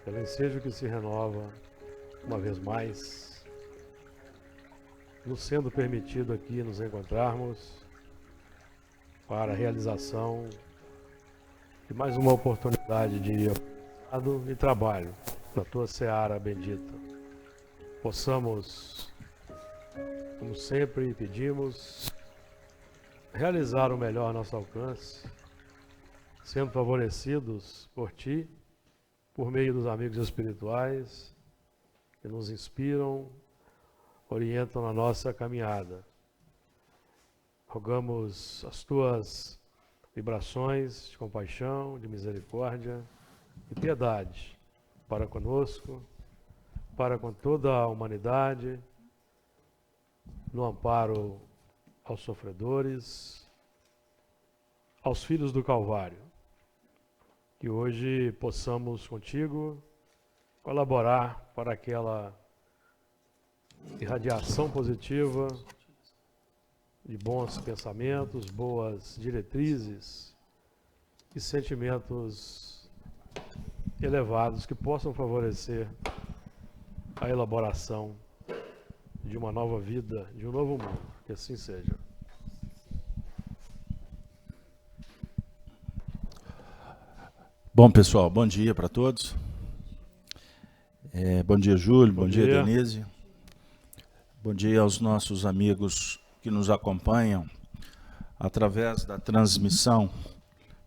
pelo ensejo que se renova uma vez mais, nos sendo permitido aqui nos encontrarmos para a realização de mais uma oportunidade de aprendizado e trabalho da tua seara bendita. Possamos, como sempre pedimos, realizar o melhor ao nosso alcance, sendo favorecidos por Ti, por meio dos amigos espirituais que nos inspiram, orientam a nossa caminhada. Rogamos as Tuas vibrações de compaixão, de misericórdia e piedade para conosco, para com toda a humanidade, no amparo aos sofredores, aos filhos do Calvário. Que hoje possamos contigo colaborar para aquela irradiação positiva de bons pensamentos, boas diretrizes e sentimentos elevados que possam favorecer a elaboração de uma nova vida, de um novo mundo. Que assim seja. Bom, pessoal, bom dia para todos. Bom dia, Júlio, bom dia, Denise. Bom dia aos nossos amigos que nos acompanham através da transmissão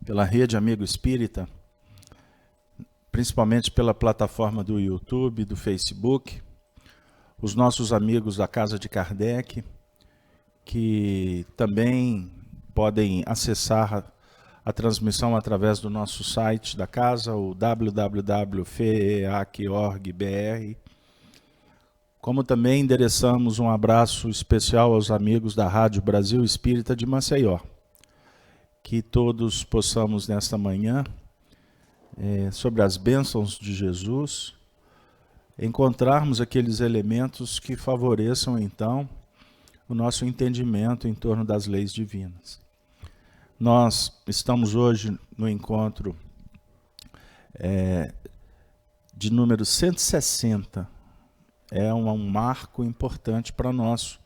pela Rede Amigo Espírita, principalmente pela plataforma do YouTube, do Facebook, os nossos amigos da Casa de Kardec, que também podem acessar a transmissão através do nosso site da casa, o www.feac.org.br. Como também endereçamos um abraço especial aos amigos da Rádio Brasil Espírita de Maceió. Que todos possamos nesta manhã, sobre as bênçãos de Jesus, encontrarmos aqueles elementos que favoreçam então o nosso entendimento em torno das leis divinas. Nós estamos hoje no encontro de número 160. É um marco importante para nosso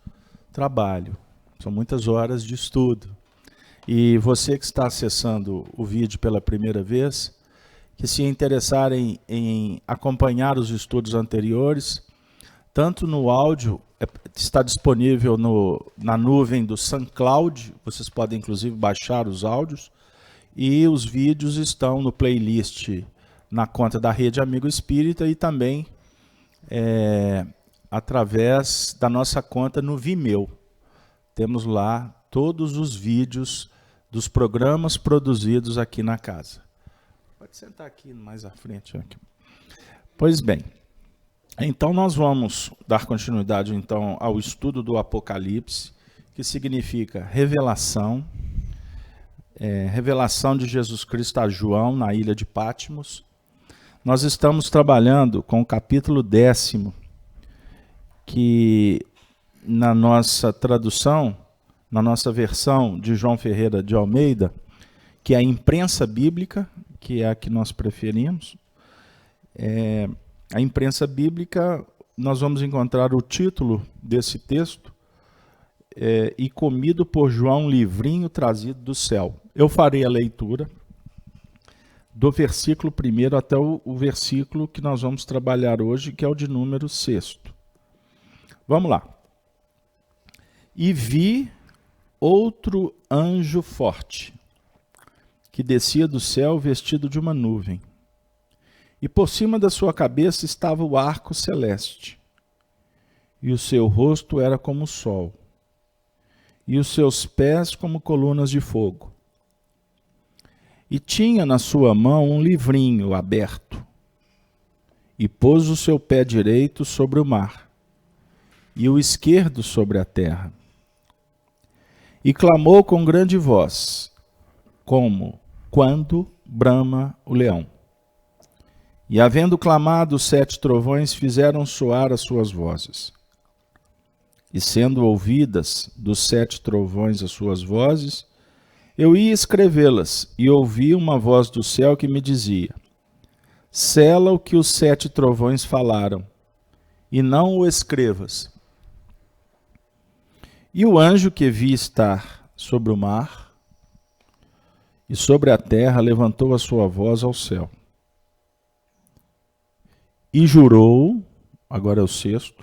trabalho. São muitas horas de estudo. E você que está acessando o vídeo pela primeira vez, que se interessarem em acompanhar os estudos anteriores, tanto no áudio, está disponível na nuvem do SoundCloud, vocês podem inclusive baixar os áudios, e os vídeos estão no playlist na conta da Rede Amigo Espírita e também através da nossa conta no Vimeo. Temos lá todos os vídeos dos programas produzidos aqui na casa. Pode sentar aqui mais à frente. Aqui. Pois bem, então nós vamos dar continuidade então ao estudo do Apocalipse, que significa revelação, revelação de Jesus Cristo a João na ilha de Patmos. Nós estamos trabalhando com o capítulo 10º, que na nossa tradução, na nossa versão de João Ferreira de Almeida, que é a imprensa bíblica, que é a que nós preferimos, a imprensa bíblica, nós vamos encontrar o título desse texto, e comido por João, livrinho trazido do céu. Eu farei a leitura do versículo 1 até o versículo que nós vamos trabalhar hoje, que é o de número 6. Vamos lá. E vi outro anjo forte, que descia do céu vestido de uma nuvem, e por cima da sua cabeça estava o arco celeste, e o seu rosto era como o sol, e os seus pés como colunas de fogo. E tinha na sua mão um livrinho aberto, e pôs o seu pé direito sobre o mar, e o esquerdo sobre a terra. E clamou com grande voz, como quando brama o leão. E havendo clamado, os 7 trovões fizeram soar as suas vozes. E sendo ouvidas dos 7 trovões as suas vozes, eu ia escrevê-las, e ouvi uma voz do céu que me dizia: sela o que os 7 trovões falaram, e não o escrevas. E o anjo que vi estar sobre o mar e sobre a terra levantou a sua voz ao céu. E jurou, agora é o 6º,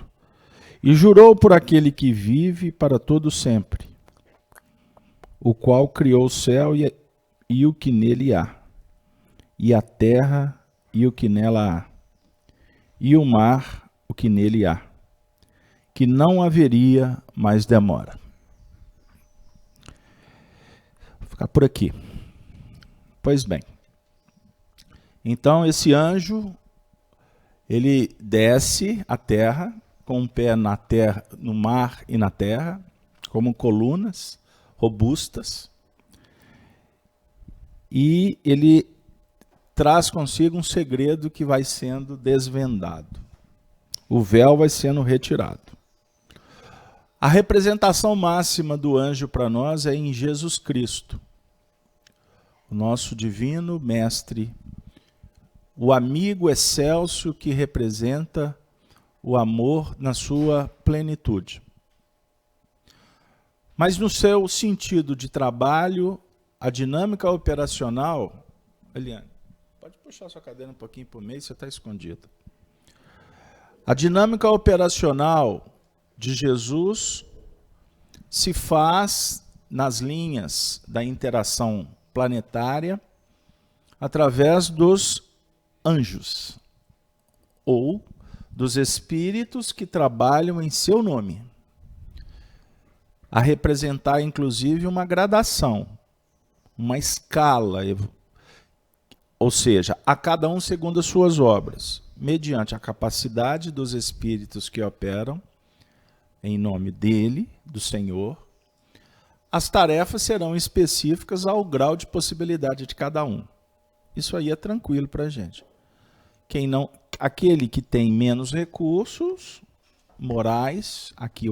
e jurou por aquele que vive para todo sempre, o qual criou o céu e o que nele há, e a terra e o que nela há, e o mar, o que nele há, que não haveria mais demora. Vou ficar por aqui. Pois bem. Então esse anjo, ele desce à terra, com um pé na terra, no mar e na terra, como colunas robustas, e ele traz consigo um segredo que vai sendo desvendado. O véu vai sendo retirado. A representação máxima do anjo para nós é em Jesus Cristo, o nosso divino mestre, o amigo excelso que representa o amor na sua plenitude. Mas no seu sentido de trabalho, a dinâmica operacional... Eliane, pode puxar sua cadeira um pouquinho para o meio, você está escondida. A dinâmica operacional de Jesus se faz nas linhas da interação planetária através dos anjos, ou dos espíritos que trabalham em seu nome, a representar inclusive uma gradação, uma escala, ou seja, a cada um segundo as suas obras, mediante a capacidade dos espíritos que operam em nome dele, do Senhor. As tarefas serão específicas ao grau de possibilidade de cada um. Isso aí é tranquilo para a gente. Aquele que tem menos recursos morais, aqui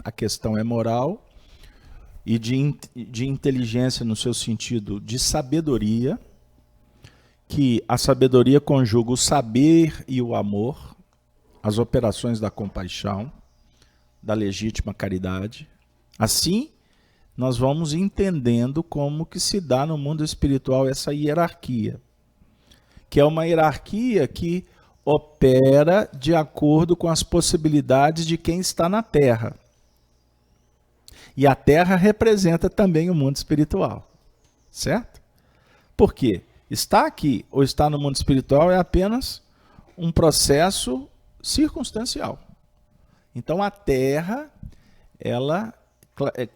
a questão é moral, e de inteligência no seu sentido de sabedoria, que a sabedoria conjuga o saber e o amor, as operações da compaixão, da legítima caridade. Assim, nós vamos entendendo como que se dá no mundo espiritual essa hierarquia, que é uma hierarquia que opera de acordo com as possibilidades de quem está na Terra. E a Terra representa também o mundo espiritual, certo? Por quê? Estar aqui ou estar no mundo espiritual é apenas um processo circunstancial. Então a Terra, ela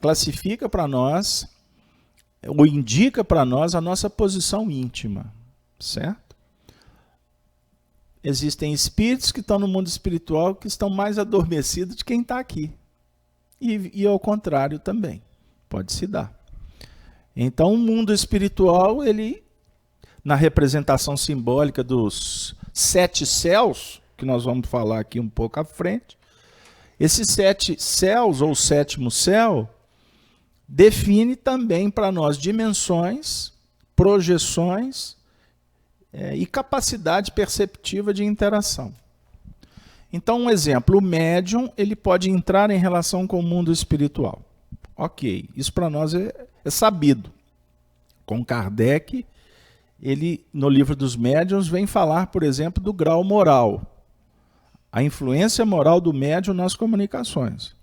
classifica para nós, ou indica para nós a nossa posição íntima, certo? Existem espíritos que estão no mundo espiritual que estão mais adormecidos de quem está aqui. E ao contrário também, pode se dar. Então o mundo espiritual, ele, na representação simbólica dos 7 céus, que nós vamos falar aqui um pouco à frente, esses 7 céus, ou o 7º céu, define também para nós dimensões, projeções e capacidade perceptiva de interação. Então, um exemplo, o médium, ele pode entrar em relação com o mundo espiritual. Ok, isso para nós é sabido. Com Kardec, ele, no livro dos médiuns, vem falar, por exemplo, do grau moral. A influência moral do médium nas comunicações.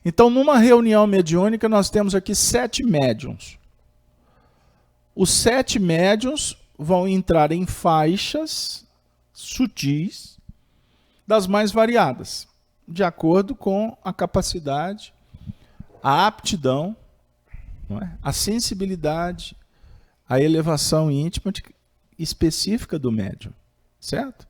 Então, numa reunião mediúnica, nós temos aqui 7 médiuns. Os 7 médiuns vão entrar em faixas sutis das mais variadas, de acordo com a capacidade, a aptidão, não é? A sensibilidade, a elevação íntima específica do médium, certo?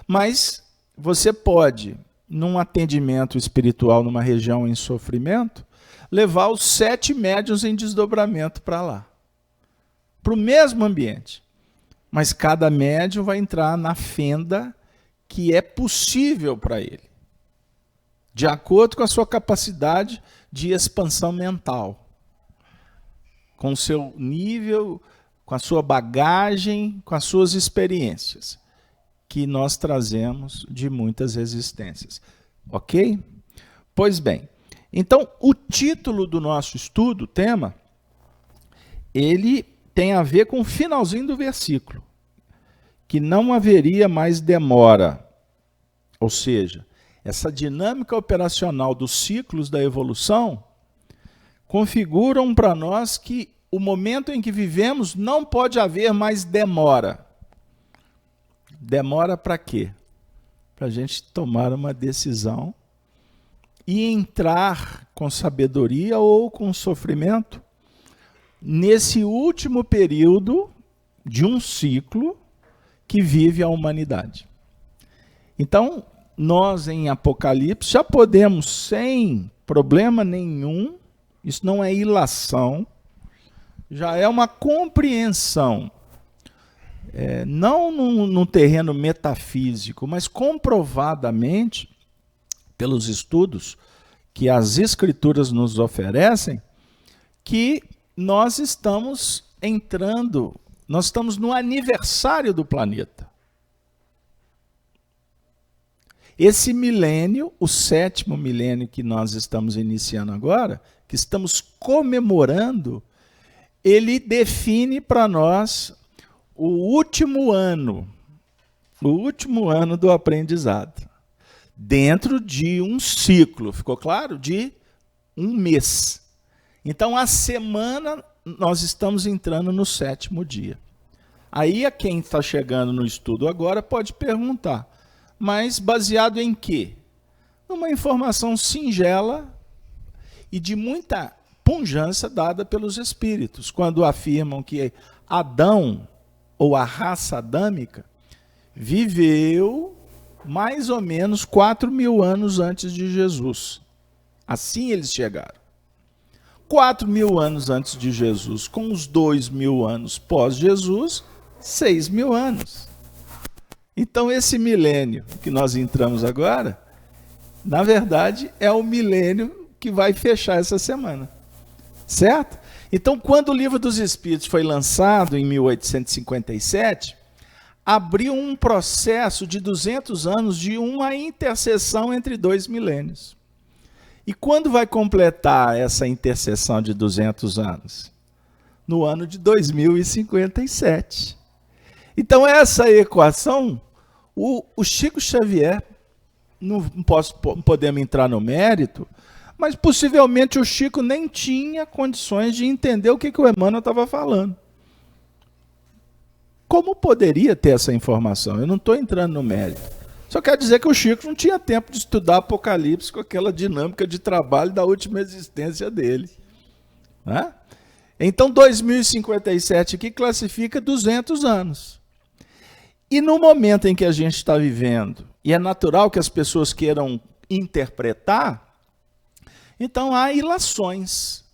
Mas você pode, num atendimento espiritual numa região em sofrimento, levar os 7 médiuns em desdobramento para lá, para o mesmo ambiente. Mas cada médium vai entrar na fenda que é possível para ele, de acordo com a sua capacidade de expansão mental, com o seu nível, com a sua bagagem, com as suas experiências. que nós trazemos de muitas existências. Ok? Pois bem, então o título do nosso estudo, o tema, ele tem a ver com o finalzinho do versículo, que não haveria mais demora. Ou seja, essa dinâmica operacional dos ciclos da evolução configuram para nós que o momento em que vivemos não pode haver mais demora. Demora para quê? Para a gente tomar uma decisão e entrar com sabedoria ou com sofrimento nesse último período de um ciclo que vive a humanidade. Então, nós em Apocalipse já podemos, sem problema nenhum, isso não é ilação, já é uma compreensão, não num terreno metafísico, mas comprovadamente, pelos estudos que as Escrituras nos oferecem, que nós estamos no aniversário do planeta. Esse milênio, o 7º milênio que nós estamos iniciando agora, que estamos comemorando, ele define para nós o último ano do aprendizado, dentro de um ciclo, ficou claro? De um mês. Então, a semana, nós estamos entrando no 7º dia. Aí, a quem está chegando no estudo agora pode perguntar, mas baseado em quê? Numa informação singela e de muita pujança dada pelos espíritos, quando afirmam que Adão, ou a raça adâmica, viveu mais ou menos 4.000 anos antes de Jesus. Assim eles chegaram. 4.000 anos antes de Jesus, com os 2.000 anos pós-Jesus, 6.000 anos. Então, esse milênio que nós entramos agora, na verdade, é o milênio que vai fechar essa semana. Certo? Então, quando o Livro dos Espíritos foi lançado em 1857, abriu um processo de 200 anos de uma interseção entre 2 milênios. E quando vai completar essa interseção de 200 anos? No ano de 2057. Então, essa equação, o Chico Xavier, não podemos entrar no mérito, mas possivelmente o Chico nem tinha condições de entender o que o Emmanuel estava falando. Como poderia ter essa informação? Eu não estou entrando no mérito. Só quer dizer que o Chico não tinha tempo de estudar Apocalipse com aquela dinâmica de trabalho da última existência dele. Né? Então, 2057 aqui classifica 200 anos. E no momento em que a gente está vivendo, e é natural que as pessoas queiram interpretar, então há ilações.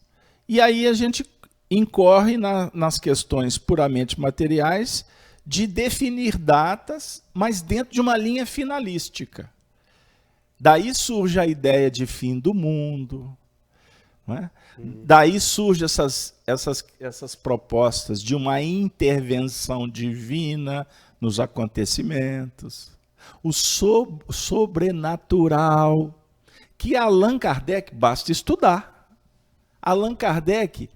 E aí a gente incorre nas questões puramente materiais de definir datas, mas dentro de uma linha finalística. Daí surge a ideia de fim do mundo. Não é? Daí surgem essas propostas de uma intervenção divina nos acontecimentos. O sobrenatural, que Allan Kardec, basta estudar. Allan Kardec,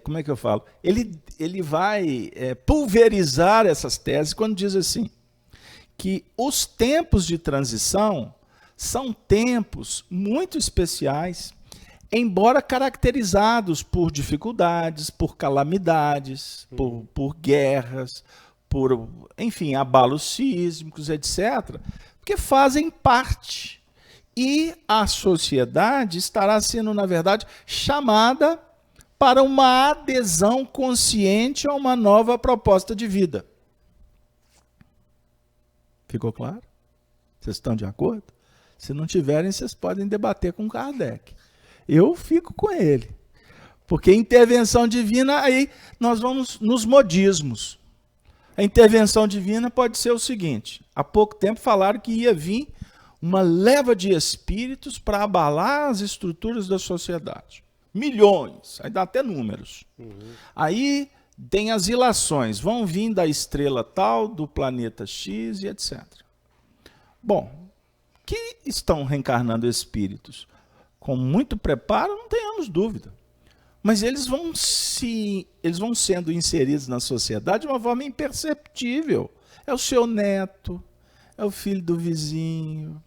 como é que eu falo? Ele vai pulverizar essas teses quando diz assim, que os tempos de transição são tempos muito especiais, embora caracterizados por dificuldades, por calamidades, por guerras, por, enfim, abalos sísmicos, etc., porque fazem parte. E a sociedade estará sendo, na verdade, chamada para uma adesão consciente a uma nova proposta de vida. Ficou claro? Vocês estão de acordo? Se não tiverem, vocês podem debater com Kardec. Eu fico com ele. Porque intervenção divina, aí nós vamos nos modismos. A intervenção divina pode ser o seguinte: há pouco tempo falaram que ia vir uma leva de espíritos para abalar as estruturas da sociedade. Milhões, aí dá até números. Aí tem as ilações, vão vir da estrela tal, do planeta X e etc. Bom, que estão reencarnando espíritos com muito preparo, não tenhamos dúvida. Mas eles vão sendo inseridos na sociedade de uma forma imperceptível. É o seu neto, é o filho do vizinho.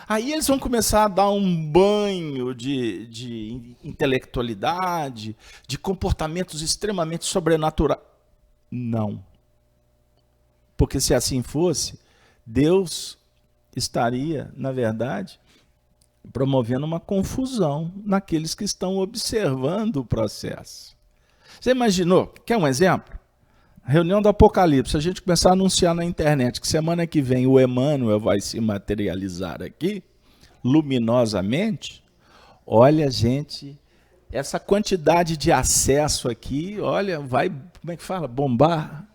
Aí eles vão começar a dar um banho de intelectualidade, de comportamentos extremamente sobrenaturais. Não. Porque se assim fosse, Deus estaria, na verdade, promovendo uma confusão naqueles que estão observando o processo. Você imaginou? Quer um exemplo? Reunião do Apocalipse, a gente começar a anunciar na internet que semana que vem o Emmanuel vai se materializar aqui, luminosamente. Olha, gente, essa quantidade de acesso aqui, olha, vai, como é que fala? Bombar.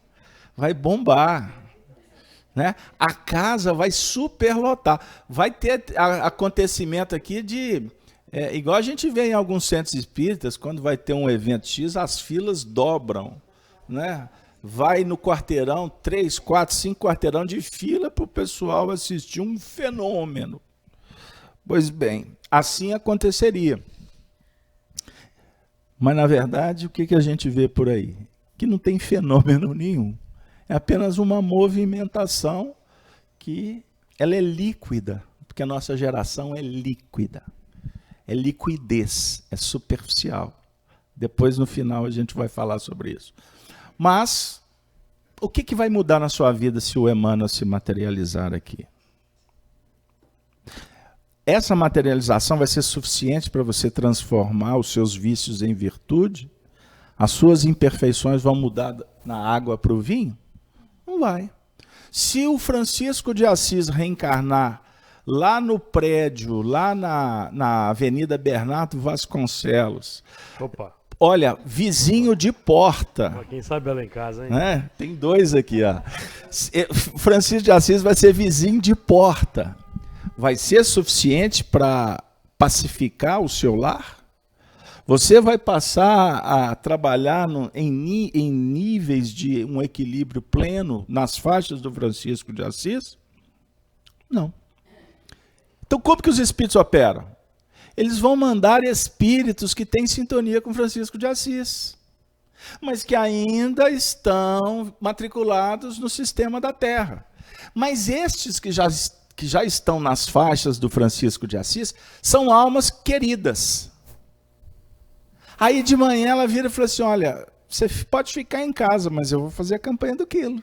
Vai bombar. Né? A casa vai superlotar. Vai ter acontecimento aqui de... igual a gente vê em alguns centros espíritas, quando vai ter um evento X, as filas dobram. Né? Vai no quarteirão, 3, 4, 5 quarteirão de fila para o pessoal assistir um fenômeno. Pois bem, assim aconteceria. Mas, na verdade, o que a gente vê por aí? Que não tem fenômeno nenhum. É apenas uma movimentação que ela é líquida, porque a nossa geração é líquida. É liquidez, é superficial. Depois, no final, a gente vai falar sobre isso. Mas, o que vai mudar na sua vida se o Emmanuel se materializar aqui? Essa materialização vai ser suficiente para você transformar os seus vícios em virtude? As suas imperfeições vão mudar na água para o vinho? Não vai. Se o Francisco de Assis reencarnar lá no prédio, lá na Avenida Bernardo Vasconcelos... Opa! Olha, vizinho de porta. Quem sabe ela em casa, hein? Né? Tem 2 aqui, ó. Francisco de Assis vai ser vizinho de porta. Vai ser suficiente para pacificar o seu lar? Você vai passar a trabalhar em níveis de um equilíbrio pleno nas faixas do Francisco de Assis? Não. Então, como que os espíritos operam? Eles vão mandar espíritos que têm sintonia com Francisco de Assis, mas que ainda estão matriculados no sistema da Terra. Mas estes que já estão nas faixas do Francisco de Assis são almas queridas. Aí de manhã ela vira e fala assim, olha, você pode ficar em casa, mas eu vou fazer a campanha do quilo.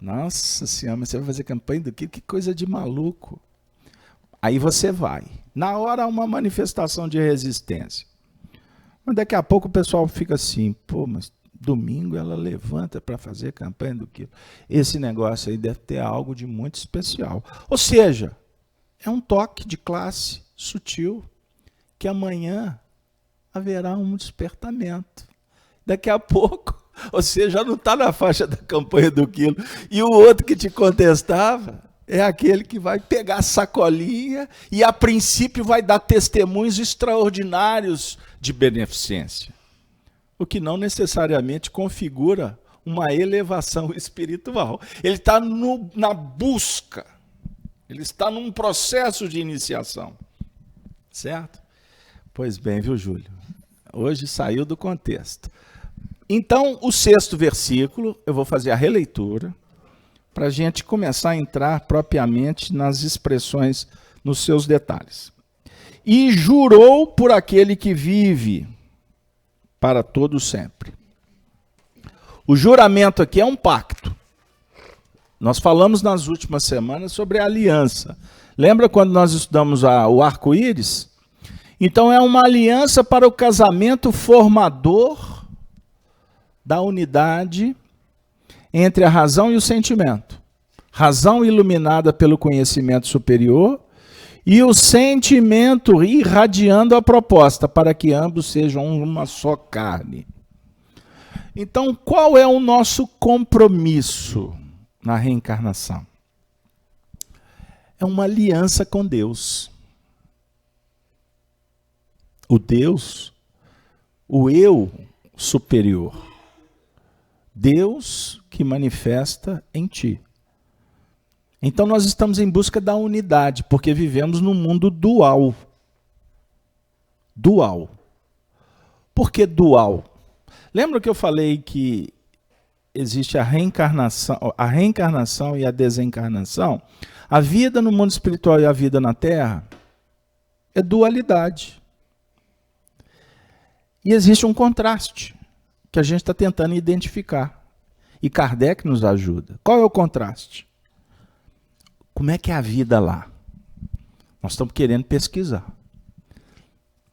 Nossa Senhora, mas você vai fazer a campanha do quilo? Que coisa de maluco. Aí você vai. Na hora há uma manifestação de resistência. Mas daqui a pouco o pessoal fica assim, pô, mas domingo ela levanta para fazer a campanha do quilo. Esse negócio aí deve ter algo de muito especial. Ou seja, é um toque de classe sutil, que amanhã haverá um despertamento. Daqui a pouco, você já não está na faixa da campanha do quilo. E o outro que te contestava é aquele que vai pegar a sacolinha e, a princípio, vai dar testemunhos extraordinários de beneficência. O que não necessariamente configura uma elevação espiritual. Ele está na busca. Ele está num processo de iniciação. Certo? Pois bem, viu, Júlio? Hoje saiu do contexto. Então, o 6º versículo, eu vou fazer a releitura, para a gente começar a entrar propriamente nas expressões, nos seus detalhes. E jurou por aquele que vive para todo sempre. O juramento aqui é um pacto. Nós falamos nas últimas semanas sobre a aliança. Lembra quando nós estudamos o arco-íris? Então é uma aliança para o casamento formador da unidade entre a razão e o sentimento. Razão iluminada pelo conhecimento superior e o sentimento irradiando a proposta para que ambos sejam uma só carne. Então, qual é o nosso compromisso na reencarnação? É uma aliança com Deus. O Deus, o eu superior. Deus que manifesta em ti. Então nós estamos em busca da unidade, porque vivemos num mundo dual. Dual. Por que dual? Lembra que eu falei que existe a reencarnação e a desencarnação? A vida no mundo espiritual e a vida na Terra é dualidade. E existe um contraste que a gente está tentando identificar. E Kardec nos ajuda. Qual é o contraste? Como é que é a vida lá? Nós estamos querendo pesquisar.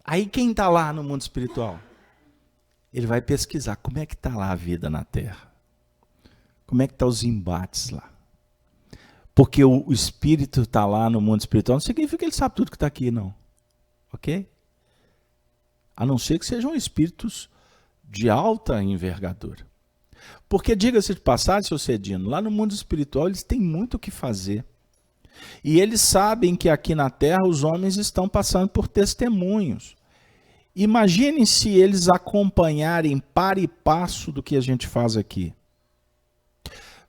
Aí quem está lá no mundo espiritual? Ele vai pesquisar como é que está lá a vida na Terra. Como é que estão os embates lá. Porque o espírito está lá no mundo espiritual, não significa que ele sabe tudo que está aqui, não. Ok? A não ser que sejam espíritos de alta envergadura. Porque, diga-se de passagem, seu Cedino, lá no mundo espiritual eles têm muito o que fazer. E eles sabem que aqui na Terra os homens estão passando por testemunhos. Imaginem se eles acompanharem par e passo do que a gente faz aqui.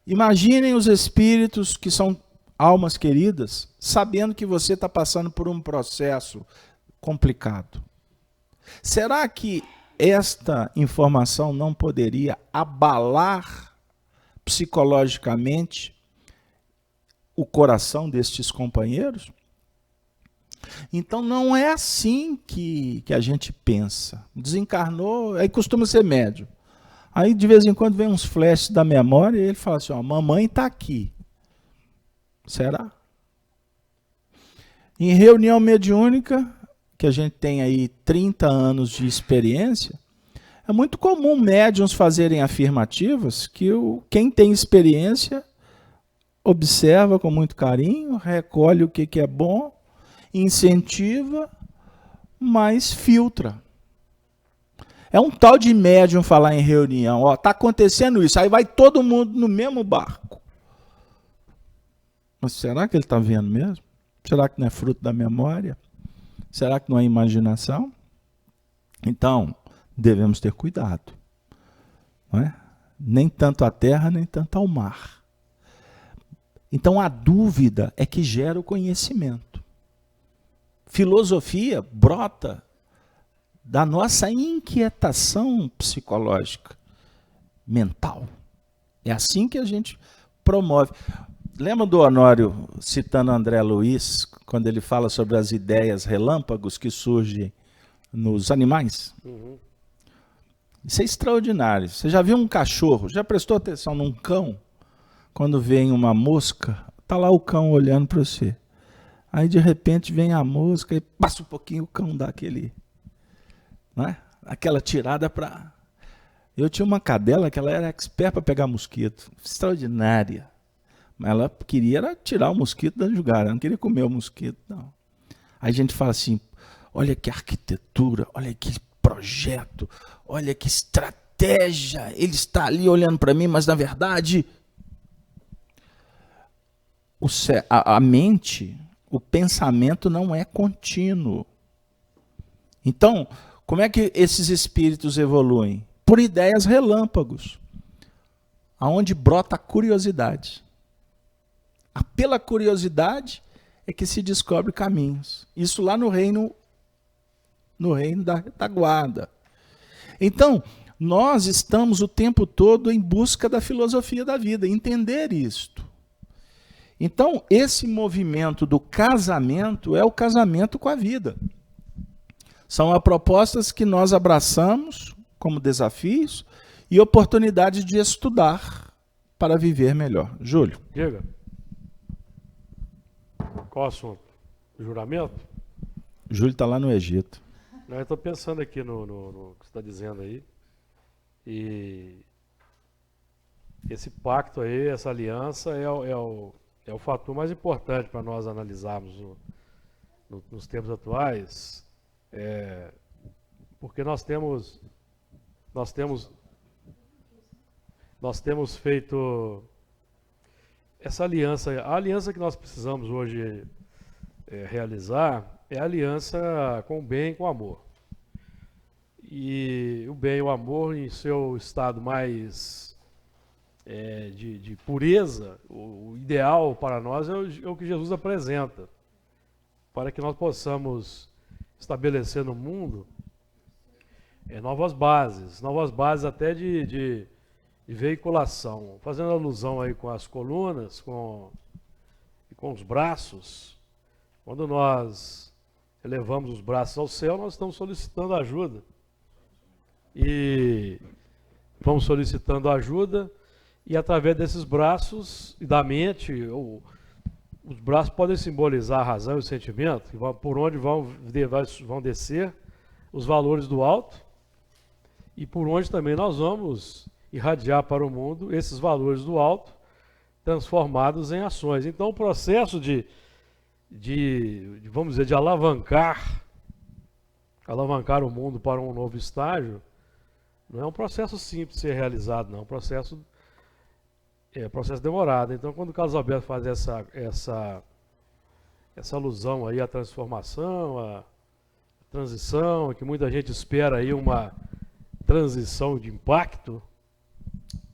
Imaginem os espíritos que são almas queridas, sabendo que você está passando por um processo complicado. Será que esta informação não poderia abalar psicologicamente o coração destes companheiros? Então não é assim que a gente pensa. Desencarnou, aí costuma ser médium. Aí de vez em quando vem uns flashes da memória e ele fala assim, ó, mamãe está aqui. Será? Em reunião mediúnica, que a gente tem aí 30 anos de experiência, é muito comum médiuns fazerem afirmativas que quem tem experiência observa com muito carinho, recolhe o que é bom, incentiva, mas filtra. É um tal de médium falar em reunião, ó, tá acontecendo isso, aí vai todo mundo no mesmo barco. Mas será que ele está vendo mesmo? Será que não é fruto da memória? Será que não é imaginação? Então, devemos ter cuidado. Não é? Nem tanto à terra, nem tanto ao mar. Então, a dúvida é que gera o conhecimento. Filosofia brota da nossa inquietação psicológica, mental. É assim que a gente promove. Lembra do Honório citando André Luiz, quando ele fala sobre as ideias relâmpagos que surgem nos animais? Uhum. Isso é extraordinário. Você já viu um cachorro? Já prestou atenção num cão? Quando vem uma mosca, está lá o cão olhando para você. Aí de repente vem a mosca e passa um pouquinho, o cão dá aquele, não é? Aquela tirada para... Eu tinha uma cadela que ela era expert para pegar mosquito. Extraordinária. Mas ela queria era tirar o mosquito da jugada, ela não queria comer o mosquito, não. Aí a gente fala assim, olha que arquitetura, olha que projeto, olha que estratégia, ele está ali olhando para mim, mas na verdade, a mente, o pensamento não é contínuo. Então, como é que esses espíritos evoluem? Por ideias relâmpagos, aonde brota a curiosidade. Pela curiosidade é que se descobre caminhos. Isso lá no reino da guarda. Então, nós estamos o tempo todo em busca da filosofia da vida, entender isto. Então, esse movimento do casamento é o casamento com a vida. São as propostas que nós abraçamos como desafios e oportunidades de estudar para viver melhor. Júlio. Diga. Qual o assunto? Juramento? Júlio está lá no Egito. Eu estou pensando aqui no que você está dizendo aí. E esse pacto aí, essa aliança é o fator mais importante para nós analisarmos nos tempos atuais. Porque nós temos feito essa aliança. A aliança que nós precisamos hoje realizar é a aliança com o bem e com o amor. E o bem e o amor em seu estado mais de pureza, o ideal para nós é o que Jesus apresenta, para que nós possamos estabelecer no mundo novas bases até de veiculação, fazendo alusão aí com as colunas, com os braços. Quando nós elevamos os braços ao céu, nós estamos solicitando ajuda. E vamos solicitando ajuda, e através desses braços e da mente, os braços podem simbolizar a razão e o sentimento, por onde vão descer os valores do alto, e por onde também nós vamos irradiar para o mundo esses valores do alto, transformados em ações. Então o processo vamos dizer, de alavancar o mundo para um novo estágio, não é um processo simples de ser realizado, não. É um processo demorado. Então, quando o Carlos Alberto faz essa alusão aí à transformação, à transição, que muita gente espera aí uma transição de impacto.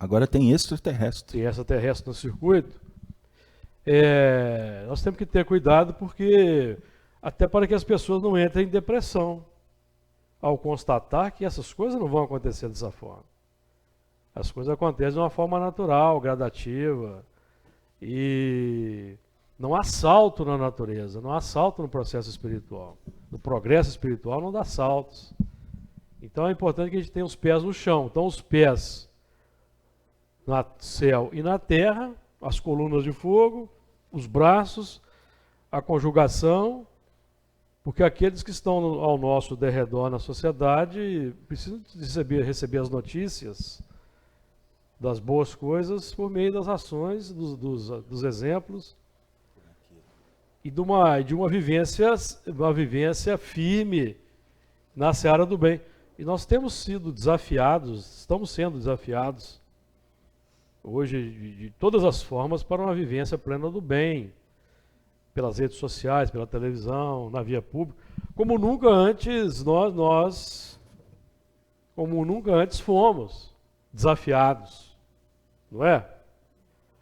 Agora tem extraterrestre. Tem extraterrestre no circuito. Nós temos que ter cuidado, porque até para que as pessoas não entrem em depressão ao constatar que essas coisas não vão acontecer dessa forma. As coisas acontecem de uma forma natural, gradativa, e não há salto na natureza, não há salto no processo espiritual. No progresso espiritual não dá saltos. Então é importante que a gente tenha os pés no chão. Então os pés no céu e na terra, as colunas de fogo, os braços, a conjugação, porque aqueles que estão ao nosso derredor na sociedade precisam receber as notícias das boas coisas por meio das ações, dos exemplos e de uma vivência firme na seara do bem. E nós temos sido desafiados, estamos sendo desafiados hoje de todas as formas para uma vivência plena do bem, pelas redes sociais, pela televisão, na via pública, como nunca antes fomos desafiados, não é?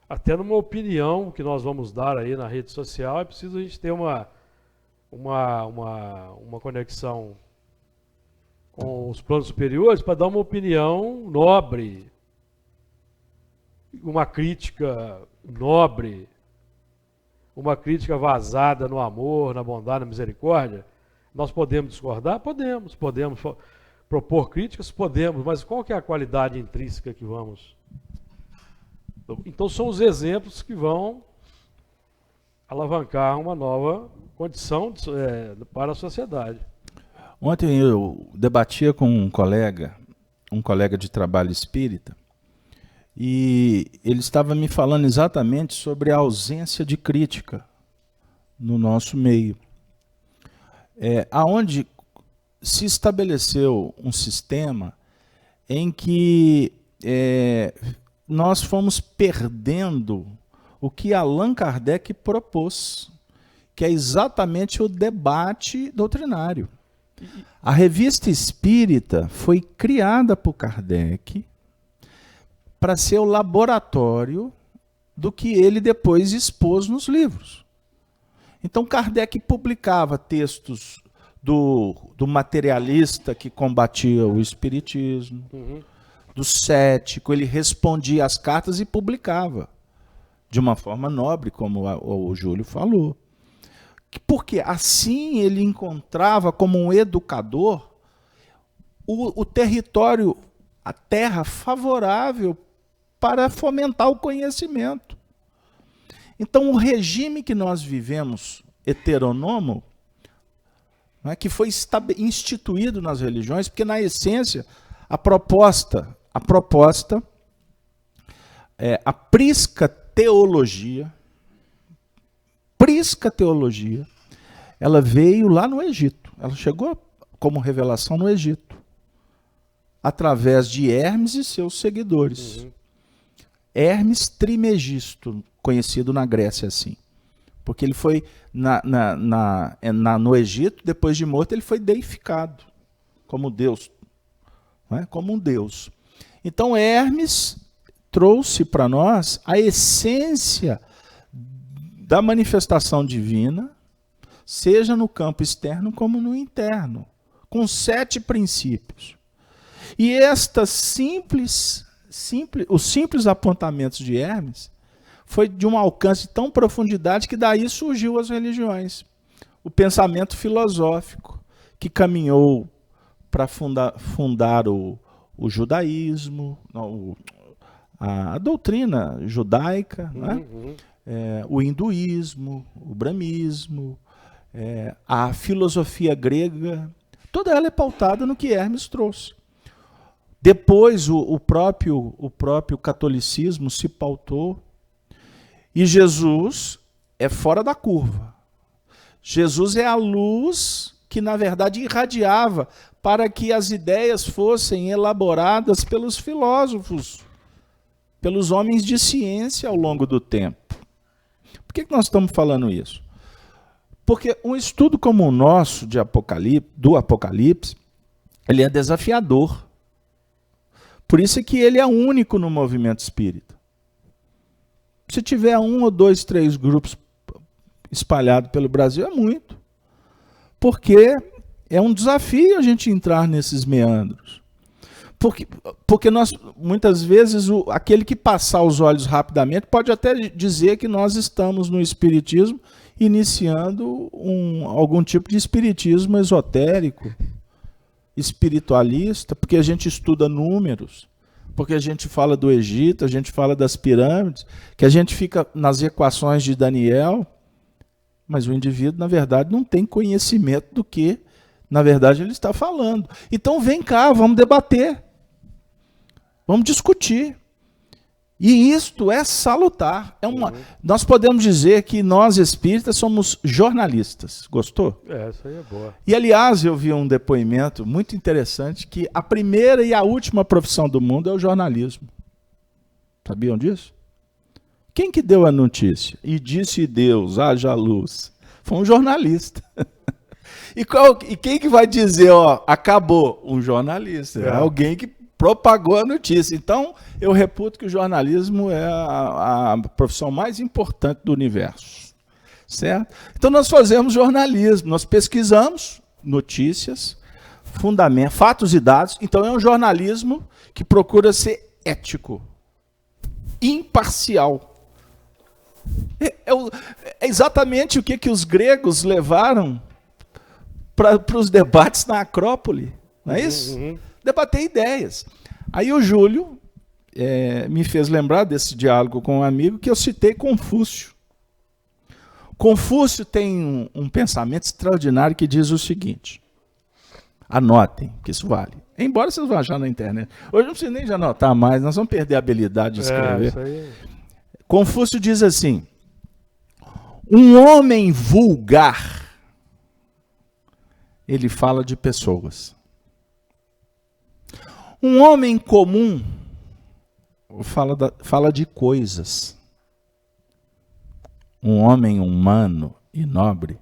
Até numa opinião que nós vamos dar aí na rede social, é preciso a gente ter uma conexão com os planos superiores para dar uma opinião nobre, uma crítica nobre, uma crítica vazada no amor, na bondade, na misericórdia. Nós podemos discordar? Podemos propor críticas? Podemos, mas qual que é a qualidade intrínseca que vamos? Então são os exemplos que vão alavancar uma nova condição para a sociedade. Ontem eu debatia com um colega de trabalho espírita, e ele estava me falando exatamente sobre a ausência de crítica no nosso meio. Aonde se estabeleceu um sistema em que nós fomos perdendo o que Allan Kardec propôs, que é exatamente o debate doutrinário. A Revista Espírita foi criada por Kardec para ser o laboratório do que ele depois expôs nos livros. Então Kardec publicava textos do materialista que combatia o espiritismo, do cético, ele respondia às cartas e publicava de uma forma nobre, como o Júlio falou. Porque assim ele encontrava como um educador o território, a terra favorável para fomentar o conhecimento. Então o regime que nós vivemos, heteronômo, não é, que foi instituído nas religiões, porque na essência a proposta é a prisca teologia, ela veio lá no Egito. Ela chegou como revelação no Egito, através de Hermes e seus seguidores. Hermes Trimegisto, conhecido na Grécia assim, porque ele foi no Egito, depois de morto, ele foi deificado como Deus, não é? Como um Deus. Então Hermes trouxe para nós a essência da manifestação divina, seja no campo externo como no interno, com 7 princípios. E os simples apontamentos de Hermes foi de um alcance de tão profundidade que daí surgiu as religiões. O pensamento filosófico, que caminhou para fundar o judaísmo, a doutrina judaica, né? O hinduísmo, o brahmismo, a filosofia grega, toda ela é pautada no que Hermes trouxe. Depois o próprio catolicismo se pautou e Jesus é fora da curva. Jesus é a luz que, na verdade, irradiava para que as ideias fossem elaboradas pelos filósofos, pelos homens de ciência ao longo do tempo. Por que nós estamos falando isso? Porque um estudo como o nosso do Apocalipse, ele é desafiador. Por isso é que ele é único no movimento espírita. Se tiver 1 ou 2, 3 grupos espalhados pelo Brasil, é muito. Porque é um desafio a gente entrar nesses meandros. Porque nós, muitas vezes, aquele que passar os olhos rapidamente pode até dizer que nós estamos no espiritismo iniciando algum tipo de espiritismo esotérico, espiritualista, porque a gente estuda números, porque a gente fala do Egito, a gente fala das pirâmides, que a gente fica nas equações de Daniel, mas o indivíduo, na verdade, não tem conhecimento do que, na verdade, ele está falando. Então, vem cá, vamos debater. Vamos discutir. E isto é salutar. Nós podemos dizer que nós espíritas somos jornalistas. Gostou? Isso aí é boa. E, aliás, eu vi um depoimento muito interessante que a primeira e a última profissão do mundo é o jornalismo. Sabiam disso? Quem que deu a notícia? E disse Deus, haja luz. Foi um jornalista. E quem que vai dizer, acabou? Um jornalista. É alguém que propagou a notícia. Então, eu reputo que o jornalismo é a profissão mais importante do universo. Certo? Então, nós fazemos jornalismo, nós pesquisamos notícias, fundamentos, fatos e dados. Então, é um jornalismo que procura ser ético, imparcial. É exatamente o que os gregos levaram para os debates na Acrópole. Não é isso? Debater ideias. Aí o Júlio me fez lembrar desse diálogo com um amigo que eu citei Confúcio. Confúcio tem um pensamento extraordinário que diz o seguinte, anotem, que isso vale. Embora vocês vão achar na internet. Hoje não precisa nem de anotar mais, nós vamos perder a habilidade de escrever. Isso aí. Confúcio diz assim, um homem vulgar, ele fala de pessoas. Um homem comum fala de coisas. Um homem humano e nobre,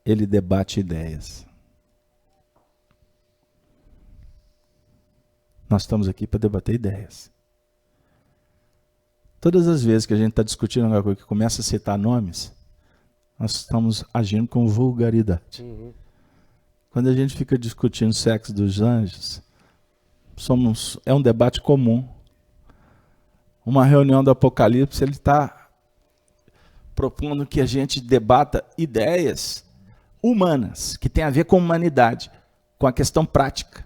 ele debate ideias. Nós estamos aqui para debater ideias. Todas as vezes que a gente está discutindo alguma coisa que começa a citar nomes, nós estamos agindo com vulgaridade. Quando a gente fica discutindo o sexo dos anjos, é um debate comum. Uma reunião do Apocalipse, ele está propondo que a gente debata ideias humanas, que tem a ver com humanidade, com a questão prática,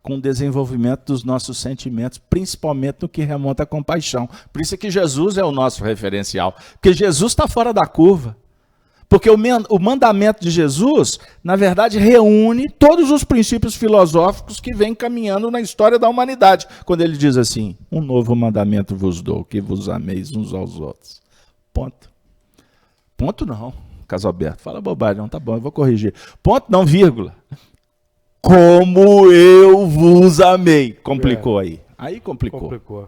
com o desenvolvimento dos nossos sentimentos, principalmente no que remonta à compaixão. Por isso é que Jesus é o nosso referencial, porque Jesus está fora da curva. Porque o mandamento de Jesus, na verdade, reúne todos os princípios filosóficos que vêm caminhando na história da humanidade. Quando ele diz assim, um novo mandamento vos dou, que vos ameis uns aos outros. Ponto. Ponto não, Casalberto. Fala bobagem, não, tá bom, eu vou corrigir. Ponto não, vírgula. Como eu vos amei. Complicou aí. Aí complicou.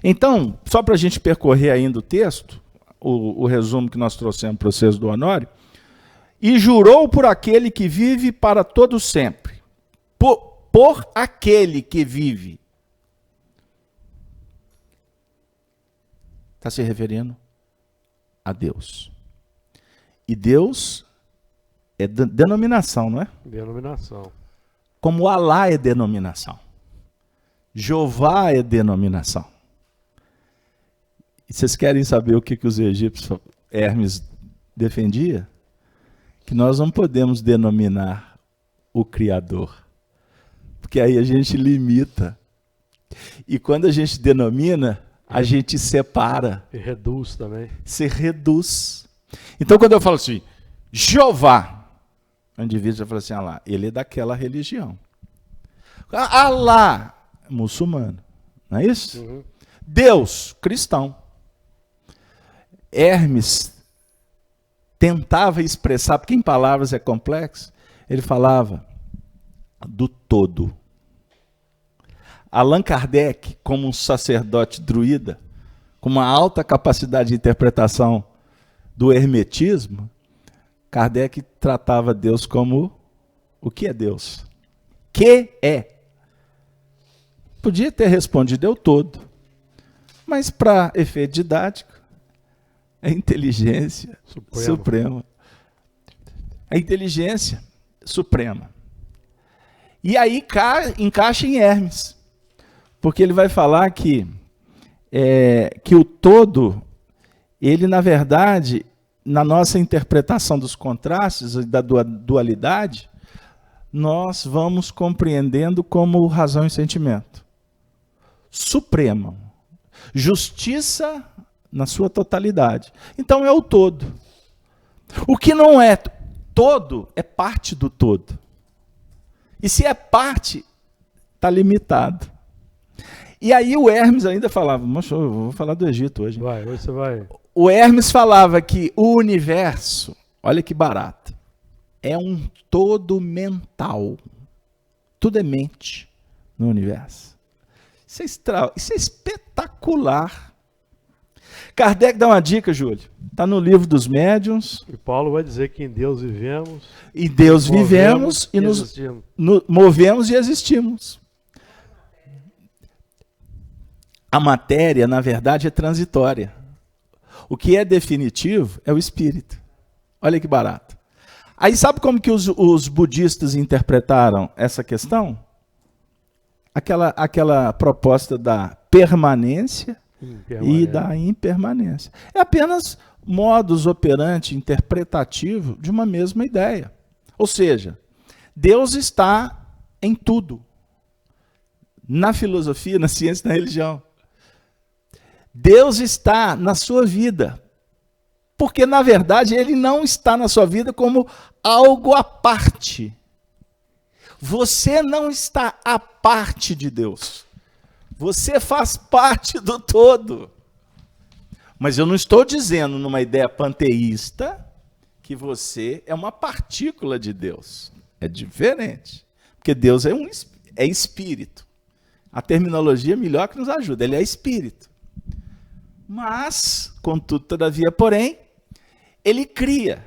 Então, só para a gente percorrer ainda o texto, o resumo que nós trouxemos para vocês do Honório, e jurou por aquele que vive para todo sempre, por aquele que vive. Está se referindo a Deus. E Deus é denominação, não é? Denominação. Como Alá é denominação. Jeová é denominação. E vocês querem saber o que os egípcios, Hermes, defendia? Que nós não podemos denominar o Criador. Porque aí a gente limita. E quando a gente denomina, a gente separa. E reduz também. Se reduz. Então quando eu falo assim, Jeová, o indivíduo já fala assim, Alá, ele é daquela religião. Alá, muçulmano, não é isso? Uhum. Deus, cristão. Hermes tentava expressar, porque em palavras é complexo, ele falava do todo. Allan Kardec, como um sacerdote druida, com uma alta capacidade de interpretação do hermetismo, Kardec tratava Deus como o que é Deus? Que é? Podia ter respondido eu todo, mas para efeito didático, é inteligência suprema. A inteligência suprema. E aí encaixa em Hermes, porque ele vai falar que o todo, ele na verdade, na nossa interpretação dos contrastes e da dualidade, nós vamos compreendendo como razão e sentimento. Supremo. Justiça na sua totalidade. Então é o todo. O que não é todo é parte do todo. E se é parte, está limitado. E aí o Hermes ainda falava, moço, eu vou falar do Egito hoje. Vai, hoje você vai. O Hermes falava que o universo, olha que barato, é um todo mental. Tudo é mente no universo. Isso é espetacular. Kardec dá uma dica, Júlio. Está no livro dos médiuns. E Paulo vai dizer que em Deus vivemos. E Deus vivemos e nos movemos e existimos. A matéria, na verdade, é transitória. O que é definitivo é o espírito. Olha que barato. Aí sabe como que os budistas interpretaram essa questão? Aquela proposta da permanência e da impermanência. É apenas modus operandi interpretativo de uma mesma ideia. Ou seja, Deus está em tudo. Na filosofia, na ciência, na religião. Deus está na sua vida. Porque, na verdade, ele não está na sua vida como algo à parte. Você não está à parte de Deus. Você faz parte do todo. Mas eu não estou dizendo, numa ideia panteísta, que você é uma partícula de Deus. É diferente. Porque Deus é espírito. A terminologia melhor que nos ajuda. Ele é espírito. Mas, contudo, todavia, porém, ele cria.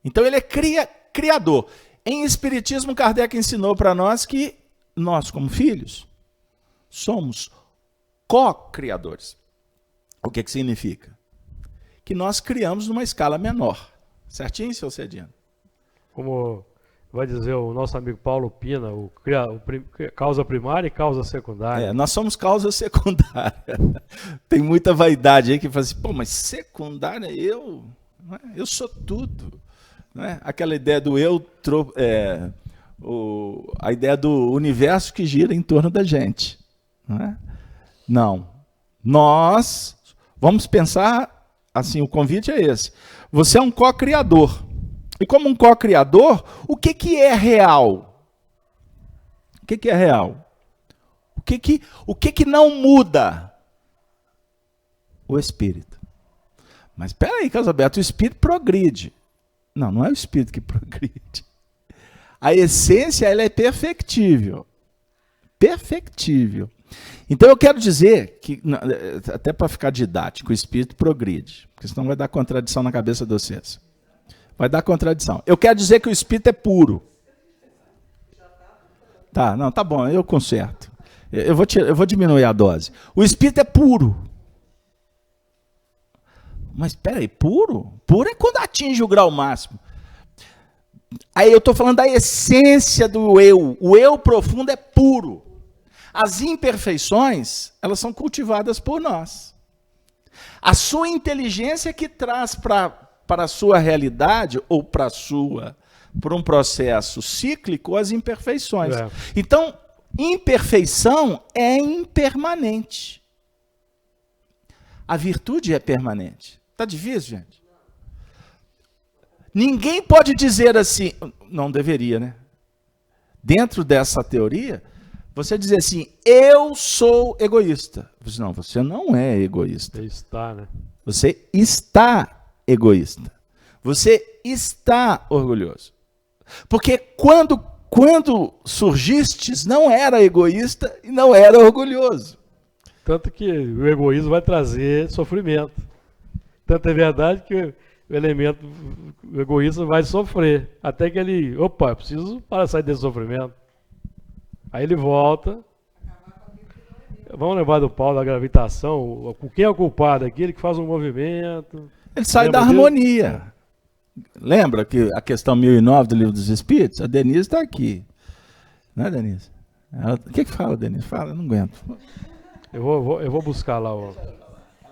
Então ele é criador. Em Espiritismo, Kardec ensinou para nós que nós, como filhos, somos co-criadores. O que significa? Que nós criamos numa escala menor. Certinho, seu Cedino? Como vai dizer o nosso amigo Paulo Pina, causa primária e causa secundária. Nós somos causa secundária. Tem muita vaidade aí que fala assim, mas secundária eu sou tudo. Né? Aquela ideia do a ideia do universo que gira em torno da gente. Não. Nós vamos pensar assim, o convite é esse. Você é um co-criador. E como um co-criador, o que é real? O que é real? O que não muda? O espírito. Mas espera aí, Carlos Alberto, o espírito progride. Não é o espírito que progride. A essência, ela é perfectível. Perfectível. Então eu quero dizer que, até para ficar didático, o espírito progride. Porque senão vai dar contradição na cabeça de vocês. Vai dar contradição. Eu quero dizer que o espírito é puro. Tá bom, eu conserto. Eu vou diminuir a dose. O espírito é puro. Mas espera aí, puro? Puro é quando atinge o grau máximo. Aí eu estou falando da essência do eu. O eu profundo é puro. As imperfeições, elas são cultivadas por nós. A sua inteligência que traz para a sua realidade, ou para um processo cíclico, as imperfeições. É. Então, imperfeição é impermanente. A virtude é permanente. Está difícil, gente? Ninguém pode dizer assim, não deveria, né? Dentro dessa teoria, você dizer assim, eu sou egoísta. Não, você não é egoísta. Você está, né? Você está egoísta. Você está orgulhoso. Porque quando surgistes, não era egoísta e não era orgulhoso. Tanto que o egoísmo vai trazer sofrimento. Tanto é verdade que o elemento, o egoísta vai sofrer. Até que ele, opa, eu preciso para sair desse sofrimento. Aí ele volta. Vamos lembrar do Paulo da gravitação. Quem é o culpado? Aquele que faz um movimento. Ele sai Lembra da disso? harmonia. Lembra que a questão 1009 do Livro dos Espíritos? A Denise está aqui. Não é, Denise? O que fala, Denise? Fala, eu não aguento. Eu vou buscar lá.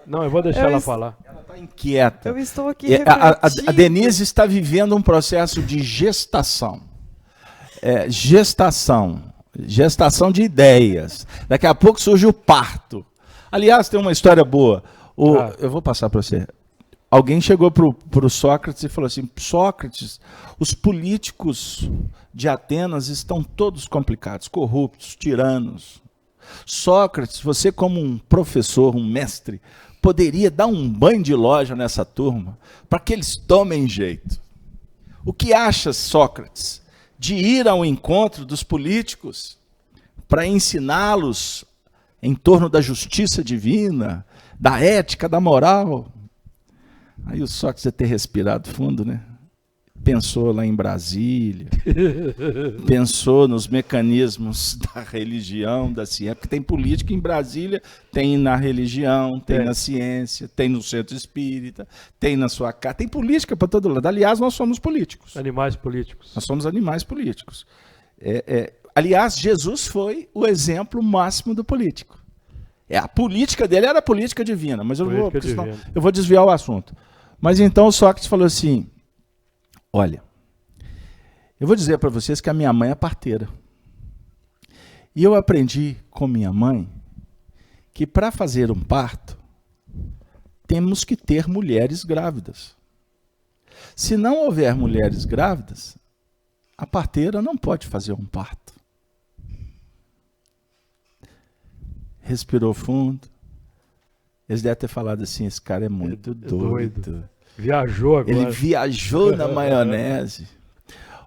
Não, eu vou deixar ela falar. Ela está inquieta. Eu estou aqui A Denise está vivendo um processo de gestação. Gestação de ideias. Daqui a pouco surge o parto. Aliás, tem uma história boa. Eu vou passar para você. Alguém chegou para o Sócrates e falou assim, Sócrates, os políticos de Atenas estão todos complicados, corruptos, tiranos. Sócrates, você como um professor, um mestre, poderia dar um banho de loja nessa turma para que eles tomem jeito. O que acha, Sócrates, de ir ao encontro dos políticos para ensiná-los em torno da justiça divina, da ética, da moral? Aí o Sócrates ia ter respirado fundo, né? Pensou lá em Brasília, pensou nos mecanismos da religião, da ciência, porque tem política em Brasília, tem na religião, tem na ciência, tem no centro espírita, tem na sua casa, tem política para todo lado. Aliás, nós somos políticos. Animais políticos. Nós somos animais políticos. Aliás, Jesus foi o exemplo máximo do político. A política dele era a política divina, mas eu vou desviar o assunto. Mas então o Sócrates falou assim, olha, eu vou dizer para vocês que a minha mãe é parteira. E eu aprendi com minha mãe que para fazer um parto, temos que ter mulheres grávidas. Se não houver mulheres grávidas, a parteira não pode fazer um parto. Respirou fundo. Eles devem ter falado assim, esse cara é muito doido. Viajou agora. Ele viajou na maionese.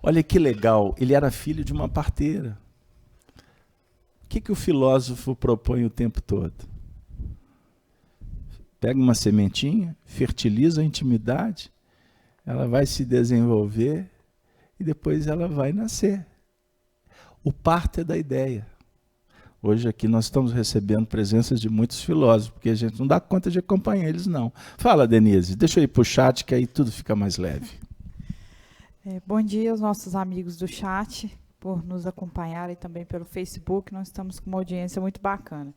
Olha que legal, ele era filho de uma parteira. O que o filósofo propõe o tempo todo? Pega uma sementinha, fertiliza a intimidade, ela vai se desenvolver e depois ela vai nascer. O parto é da ideia. Hoje aqui nós estamos recebendo presenças de muitos filósofos, porque a gente não dá conta de acompanhar eles, não. Fala, Denise, deixa eu ir para o chat, que aí tudo fica mais leve. Bom dia aos nossos amigos do chat, por nos acompanharem também pelo Facebook. Nós estamos com uma audiência muito bacana.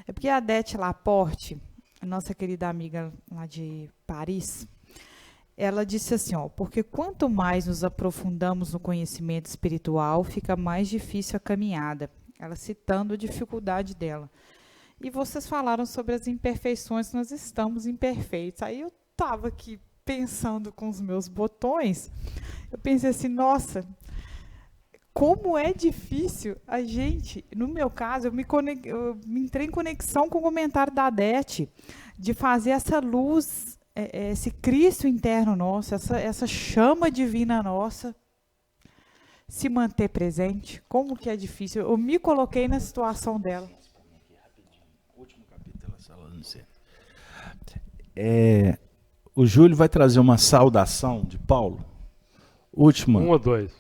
É porque a Adete Laporte, a nossa querida amiga lá de Paris, ela disse assim, porque quanto mais nos aprofundamos no conhecimento espiritual, fica mais difícil a caminhada. Ela citando a dificuldade dela. E vocês falaram sobre as imperfeições, nós estamos imperfeitos. Aí eu estava aqui pensando com os meus botões, eu pensei assim, nossa, como é difícil a gente, no meu caso, eu me entrei em conexão com o comentário da Adete, de fazer essa luz, esse Cristo interno nosso, essa chama divina nossa, se manter presente. Como que é difícil. Eu me coloquei na situação dela. Último capítulo, o Júlio vai trazer uma saudação de Paulo. Última. 1 ou 2?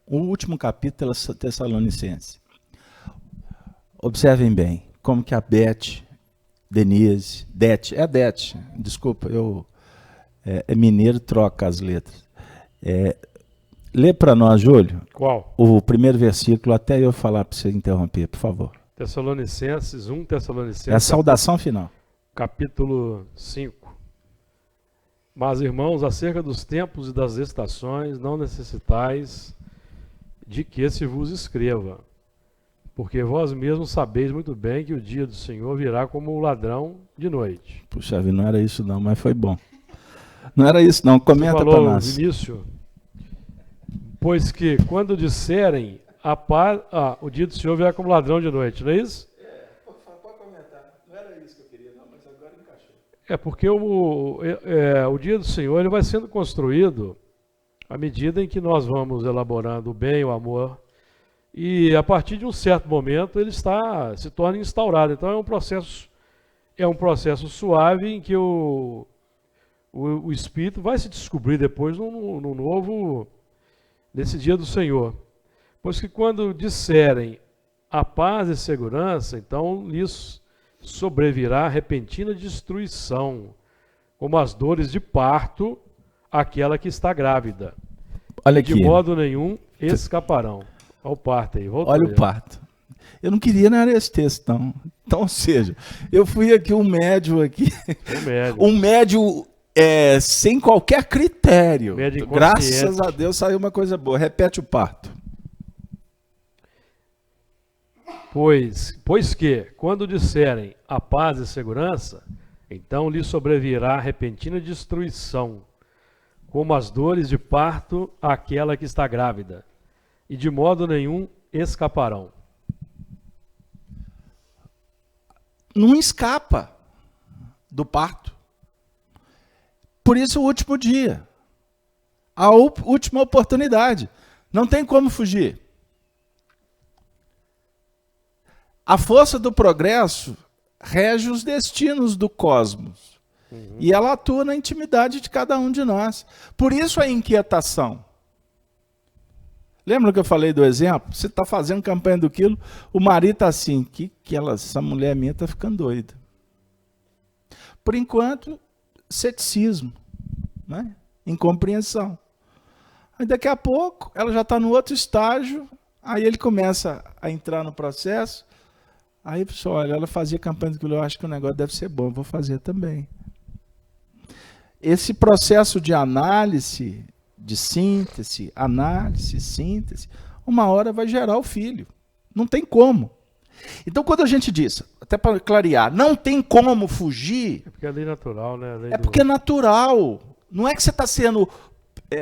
O último capítulo Tessalonicense. Observem bem como que a Dete, desculpa, eu É mineiro, troca as letras. Lê para nós, Júlio, Qual? o primeiro versículo, até eu falar para você interromper, por favor. Tessalonicenses 1, Tessalonicenses. É a saudação final. Capítulo 5. Mas, irmãos, acerca dos tempos e das estações, não necessitais de que se vos escreva, porque vós mesmos sabeis muito bem que o dia do Senhor virá como um ladrão de noite. Puxa vida, não era isso não, mas foi bom. Não era isso não, comenta para nós. Início, pois que quando disserem a paz, o dia do Senhor virá como ladrão de noite, não é isso? Pode comentar. Não era isso que eu queria, não, mas agora encaixou. É porque o dia do Senhor ele vai sendo construído à medida em que nós vamos elaborando o bem, o amor, e a partir de um certo momento ele se torna instaurado. Então é um processo suave em que o Espírito vai se descobrir depois nesse dia do Senhor. Pois que quando disserem a paz e segurança, então lhes sobrevirá repentina destruição, como as dores de parto, aquela que está grávida. Olha aqui. De modo nenhum escaparão. Olha o parto aí. Olha o parto. Eu não queria, não era esse texto, não. Então, ou seja, eu fui aqui um médium aqui. Um médium sem qualquer critério. Graças a Deus saiu uma coisa boa. Repete o parto. Pois que, quando disserem a paz e segurança, então lhe sobrevirá repentina destruição, como as dores de parto àquela que está grávida, e de modo nenhum escaparão. Não escapa do parto. Por isso o último dia, a última oportunidade. Não tem como fugir. A força do progresso rege os destinos do cosmos. E ela atua na intimidade de cada um de nós. Por isso a inquietação. Lembra que eu falei do exemplo? Você está fazendo campanha do quilo, o marido está assim, essa mulher minha está ficando doida. Por enquanto, ceticismo, né? Incompreensão. Aí daqui a pouco, ela já está no outro estágio, aí ele começa a entrar no processo. Aí, pessoal, olha, ela fazia campanha do quilo, eu acho que o negócio deve ser bom, vou fazer também. Esse processo de análise, de síntese, uma hora vai gerar o filho. Não tem como. Então, quando a gente diz, até para clarear, não tem como fugir... É porque é lei natural, né? Porque é natural. Não é que você está sendo,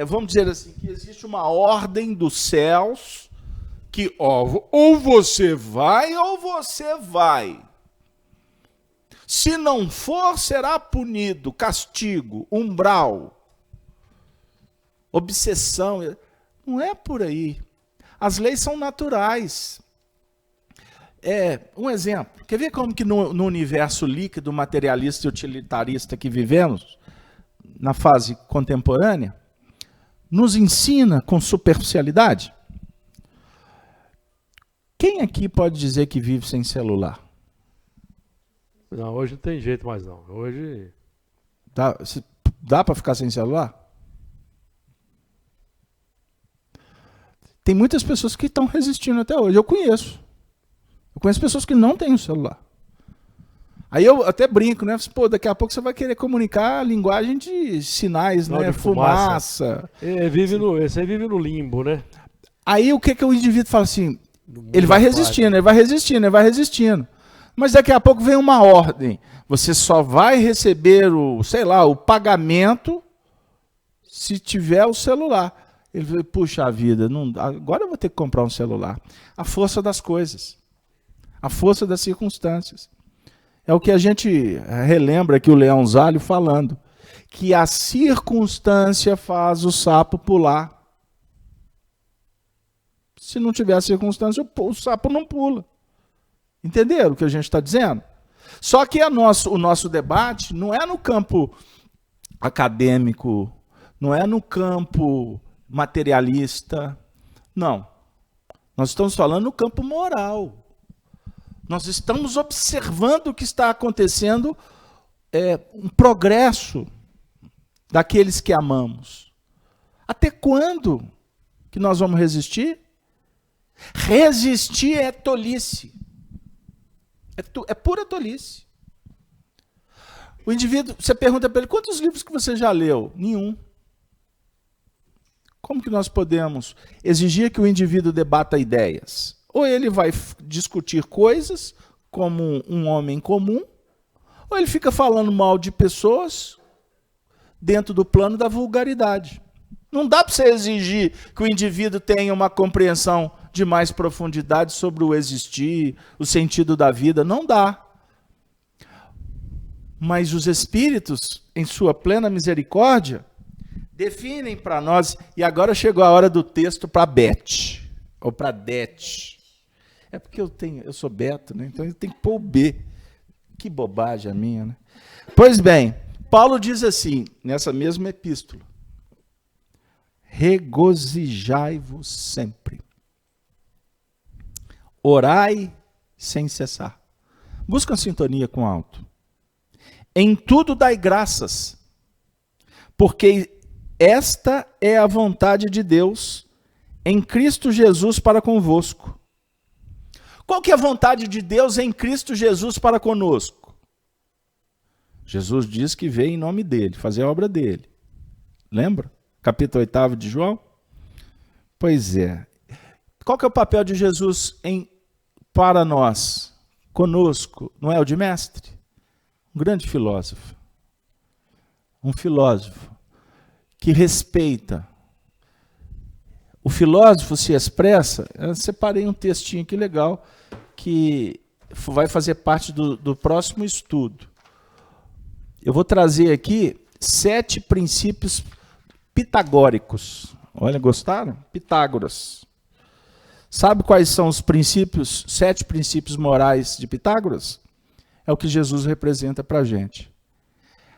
vamos dizer assim, que existe uma ordem dos céus que ou você vai ou você vai. Se não for, será punido, castigo, umbral, obsessão. Não é por aí. As leis são naturais. Um exemplo. Quer ver como que no universo líquido, materialista e utilitarista que vivemos, na fase contemporânea, nos ensina com superficialidade? Quem aqui pode dizer que vive sem celular? Não, hoje não tem jeito mais não. Hoje... Dá para ficar sem celular? Tem muitas pessoas que estão resistindo até hoje. Eu conheço pessoas que não têm o celular. Aí eu até brinco, né? Pô, daqui a pouco você vai querer comunicar a linguagem de sinais, né? De fumaça. Esse aí vive no limbo, né? Aí o que o indivíduo fala assim? Ele vai resistindo. Mas daqui a pouco vem uma ordem. Você só vai receber o pagamento se tiver o celular. Ele falou, puxa vida, agora eu vou ter que comprar um celular. A força das coisas. A força das circunstâncias. É o que a gente relembra aqui o Leão Zálio falando. Que a circunstância faz o sapo pular. Se não tiver a circunstância, o sapo não pula. Entenderam o que a gente está dizendo? Só que o nosso debate não é no campo acadêmico, não é no campo materialista. Não. Nós estamos falando no campo moral. Nós estamos observando o que está acontecendo, um progresso daqueles que amamos. Até quando que nós vamos resistir? Resistir é tolice. É pura tolice. O indivíduo, você pergunta para ele, quantos livros que você já leu? Nenhum. Como que nós podemos exigir que o indivíduo debata ideias? Ou ele vai discutir coisas como um homem comum, ou ele fica falando mal de pessoas dentro do plano da vulgaridade. Não dá para você exigir que o indivíduo tenha uma compreensão de mais profundidade sobre o existir, o sentido da vida. Não dá. Mas os espíritos, em sua plena misericórdia, definem para nós, e agora chegou a hora do texto para Beth, ou para Det. É porque eu sou Beto, né? Então eu tenho que pôr o B. Que bobagem a minha, né? Pois bem, Paulo diz assim, nessa mesma epístola: regozijai-vos sempre. Orai sem cessar. Busca a sintonia com o alto. Em tudo dai graças, porque esta é a vontade de Deus em Cristo Jesus para convosco. Qual que é a vontade de Deus em Cristo Jesus para conosco? Jesus diz que veio em nome dele, fazer a obra dele. Lembra? Capítulo 8 de João? Pois é. Qual que é o papel de Jesus para nós, conosco? Não é o de mestre? Um grande filósofo. Um filósofo que respeita. O filósofo se expressa. Eu separei um textinho aqui legal que vai fazer parte do próximo estudo. Eu vou trazer aqui 7 princípios pitagóricos. Olha, gostaram? Pitágoras. Sabe quais são os princípios, 7 princípios morais de Pitágoras? É o que Jesus representa para a gente.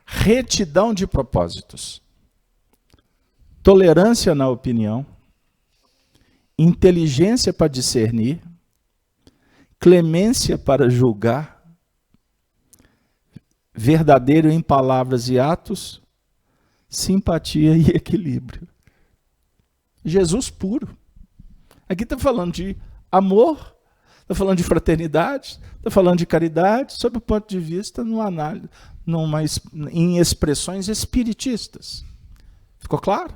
Retidão de propósitos, tolerância na opinião, inteligência para discernir, clemência para julgar, verdadeiro em palavras e atos, simpatia e equilíbrio. Jesus puro. Aqui está falando de amor, está falando de fraternidade, está falando de caridade, sob o ponto de vista em expressões espiritistas. Ficou claro?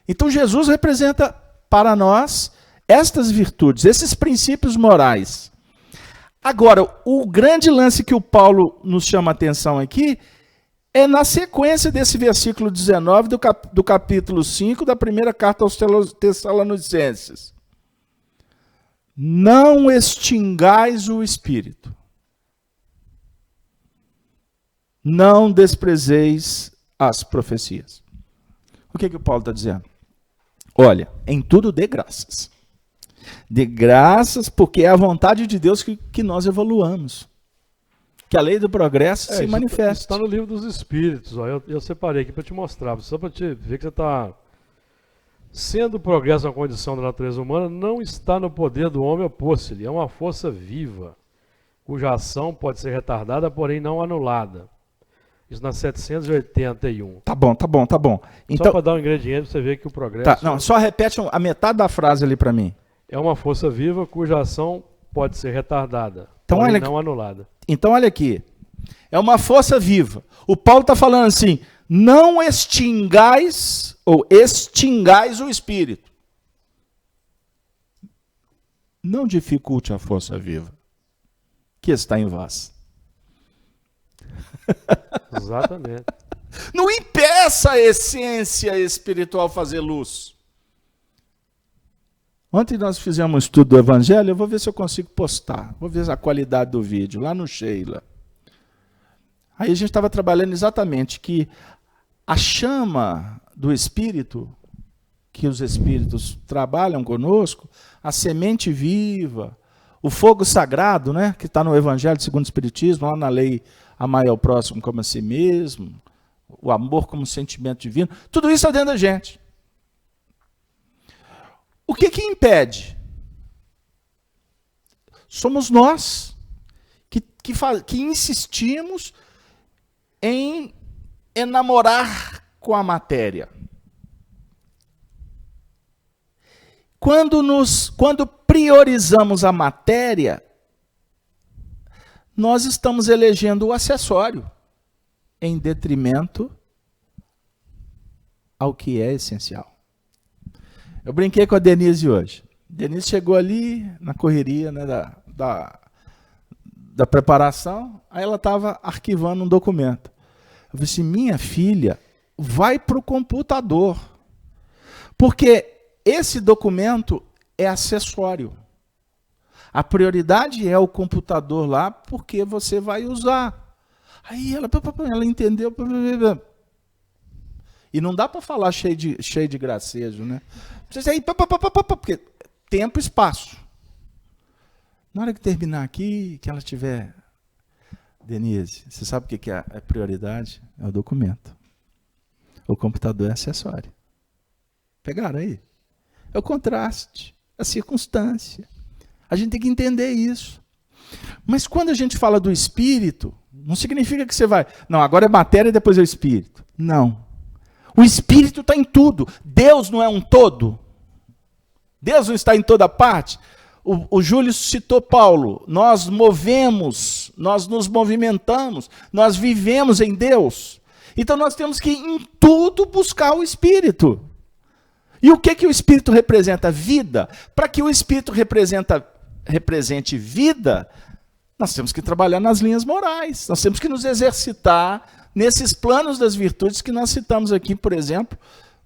Então Jesus representa para nós estas virtudes, esses princípios morais. Agora, o grande lance que o Paulo nos chama a atenção aqui é na sequência desse versículo 19 do capítulo 5 da primeira carta aos Tessalonicenses. Não extingais o espírito. Não desprezeis as profecias. O que o Paulo está dizendo? Olha, em tudo dê graças. Dê graças porque é a vontade de Deus que nós evoluamos. Que a lei do progresso se manifeste. Isso está no livro dos Espíritos. Ó. Eu separei aqui para te mostrar, só para te ver que você está... Sendo o progresso uma condição da natureza humana, não está no poder do homem opor-se-lhe. É uma força viva, cuja ação pode ser retardada, porém não anulada. Isso na 781. Tá bom. Então, só para dar um ingrediente, para você ver que o progresso... Tá, não, só repete a metade da frase ali para mim. É uma força viva, cuja ação pode ser retardada, porém não anulada. Então, olha aqui. É uma força viva. O Paulo está falando assim, não extingais o espírito. Não dificulte a força viva que está em vós. Exatamente. Não impeça a essência espiritual fazer luz. Ontem nós fizemos um estudo do Evangelho, eu vou ver se eu consigo postar. Vou ver a qualidade do vídeo, lá no Sheila. Aí a gente estava trabalhando exatamente que a chama do Espírito, que os Espíritos trabalham conosco, a semente viva, o fogo sagrado, né, que está no Evangelho segundo o Espiritismo, lá na lei amar ao próximo como a si mesmo, o amor como sentimento divino, tudo isso está dentro da gente. O que impede? Somos nós que insistimos em enamorar com a matéria. Quando priorizamos a matéria, nós estamos elegendo o acessório em detrimento ao que é essencial. Eu brinquei com a Denise hoje. Denise chegou ali na correria, né, da preparação, aí ela estava arquivando um documento. Eu falei assim, minha filha, vai para o computador, porque esse documento é acessório. A prioridade é o computador lá, porque você vai usar. Aí ela entendeu. E não dá para falar cheio de gracejo, né? Precisa ir, porque tempo e espaço. Na hora que terminar aqui, que ela tiver... Denise, você sabe o que é a prioridade? É o documento. O computador é acessório. Pegaram aí? É o contraste, a circunstância. A gente tem que entender isso. Mas quando a gente fala do espírito, não significa que você vai... Não, agora é matéria e depois é o espírito. Não. O espírito está em tudo. Deus não é um todo. Deus não está em toda parte. O Júlio citou Paulo. Nós movemos, nós nos movimentamos, nós vivemos em Deus. Então nós temos que em tudo buscar o espírito. E o que o espírito representa? Vida. Para que o espírito represente vida, nós temos que trabalhar nas linhas morais. Nós temos que nos exercitar nesses planos das virtudes que nós citamos aqui, por exemplo,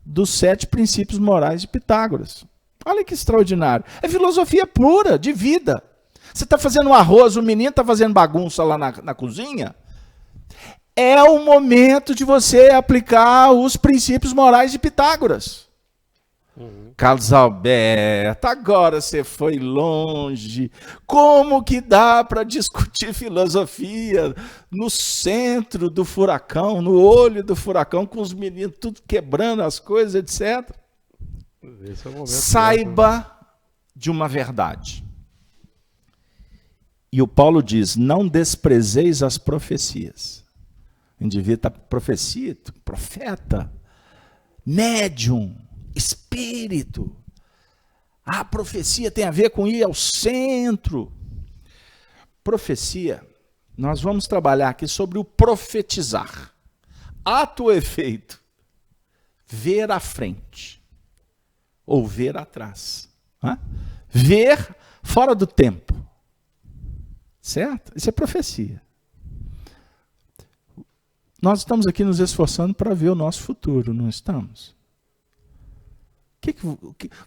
dos 7 princípios morais de Pitágoras. Olha que extraordinário. É filosofia pura, de vida. Você está fazendo um arroz, o menino está fazendo bagunça lá na cozinha. É o momento de você aplicar os princípios morais de Pitágoras. Carlos Alberto, agora você foi longe. Como que dá para discutir filosofia no centro do furacão, no olho do furacão, com os meninos tudo quebrando as coisas, etc. Esse é o momento. Saiba de uma verdade. E o Paulo diz, não desprezeis as profecias. O indivíduo está profecia, profeta, médium, espírito. A profecia tem a ver com ir ao centro. Profecia, nós vamos trabalhar aqui sobre o profetizar. Ato ou efeito? Ver à frente ou ver atrás. Ver fora do tempo. Certo? Isso é profecia. Nós estamos aqui nos esforçando para ver o nosso futuro, não estamos?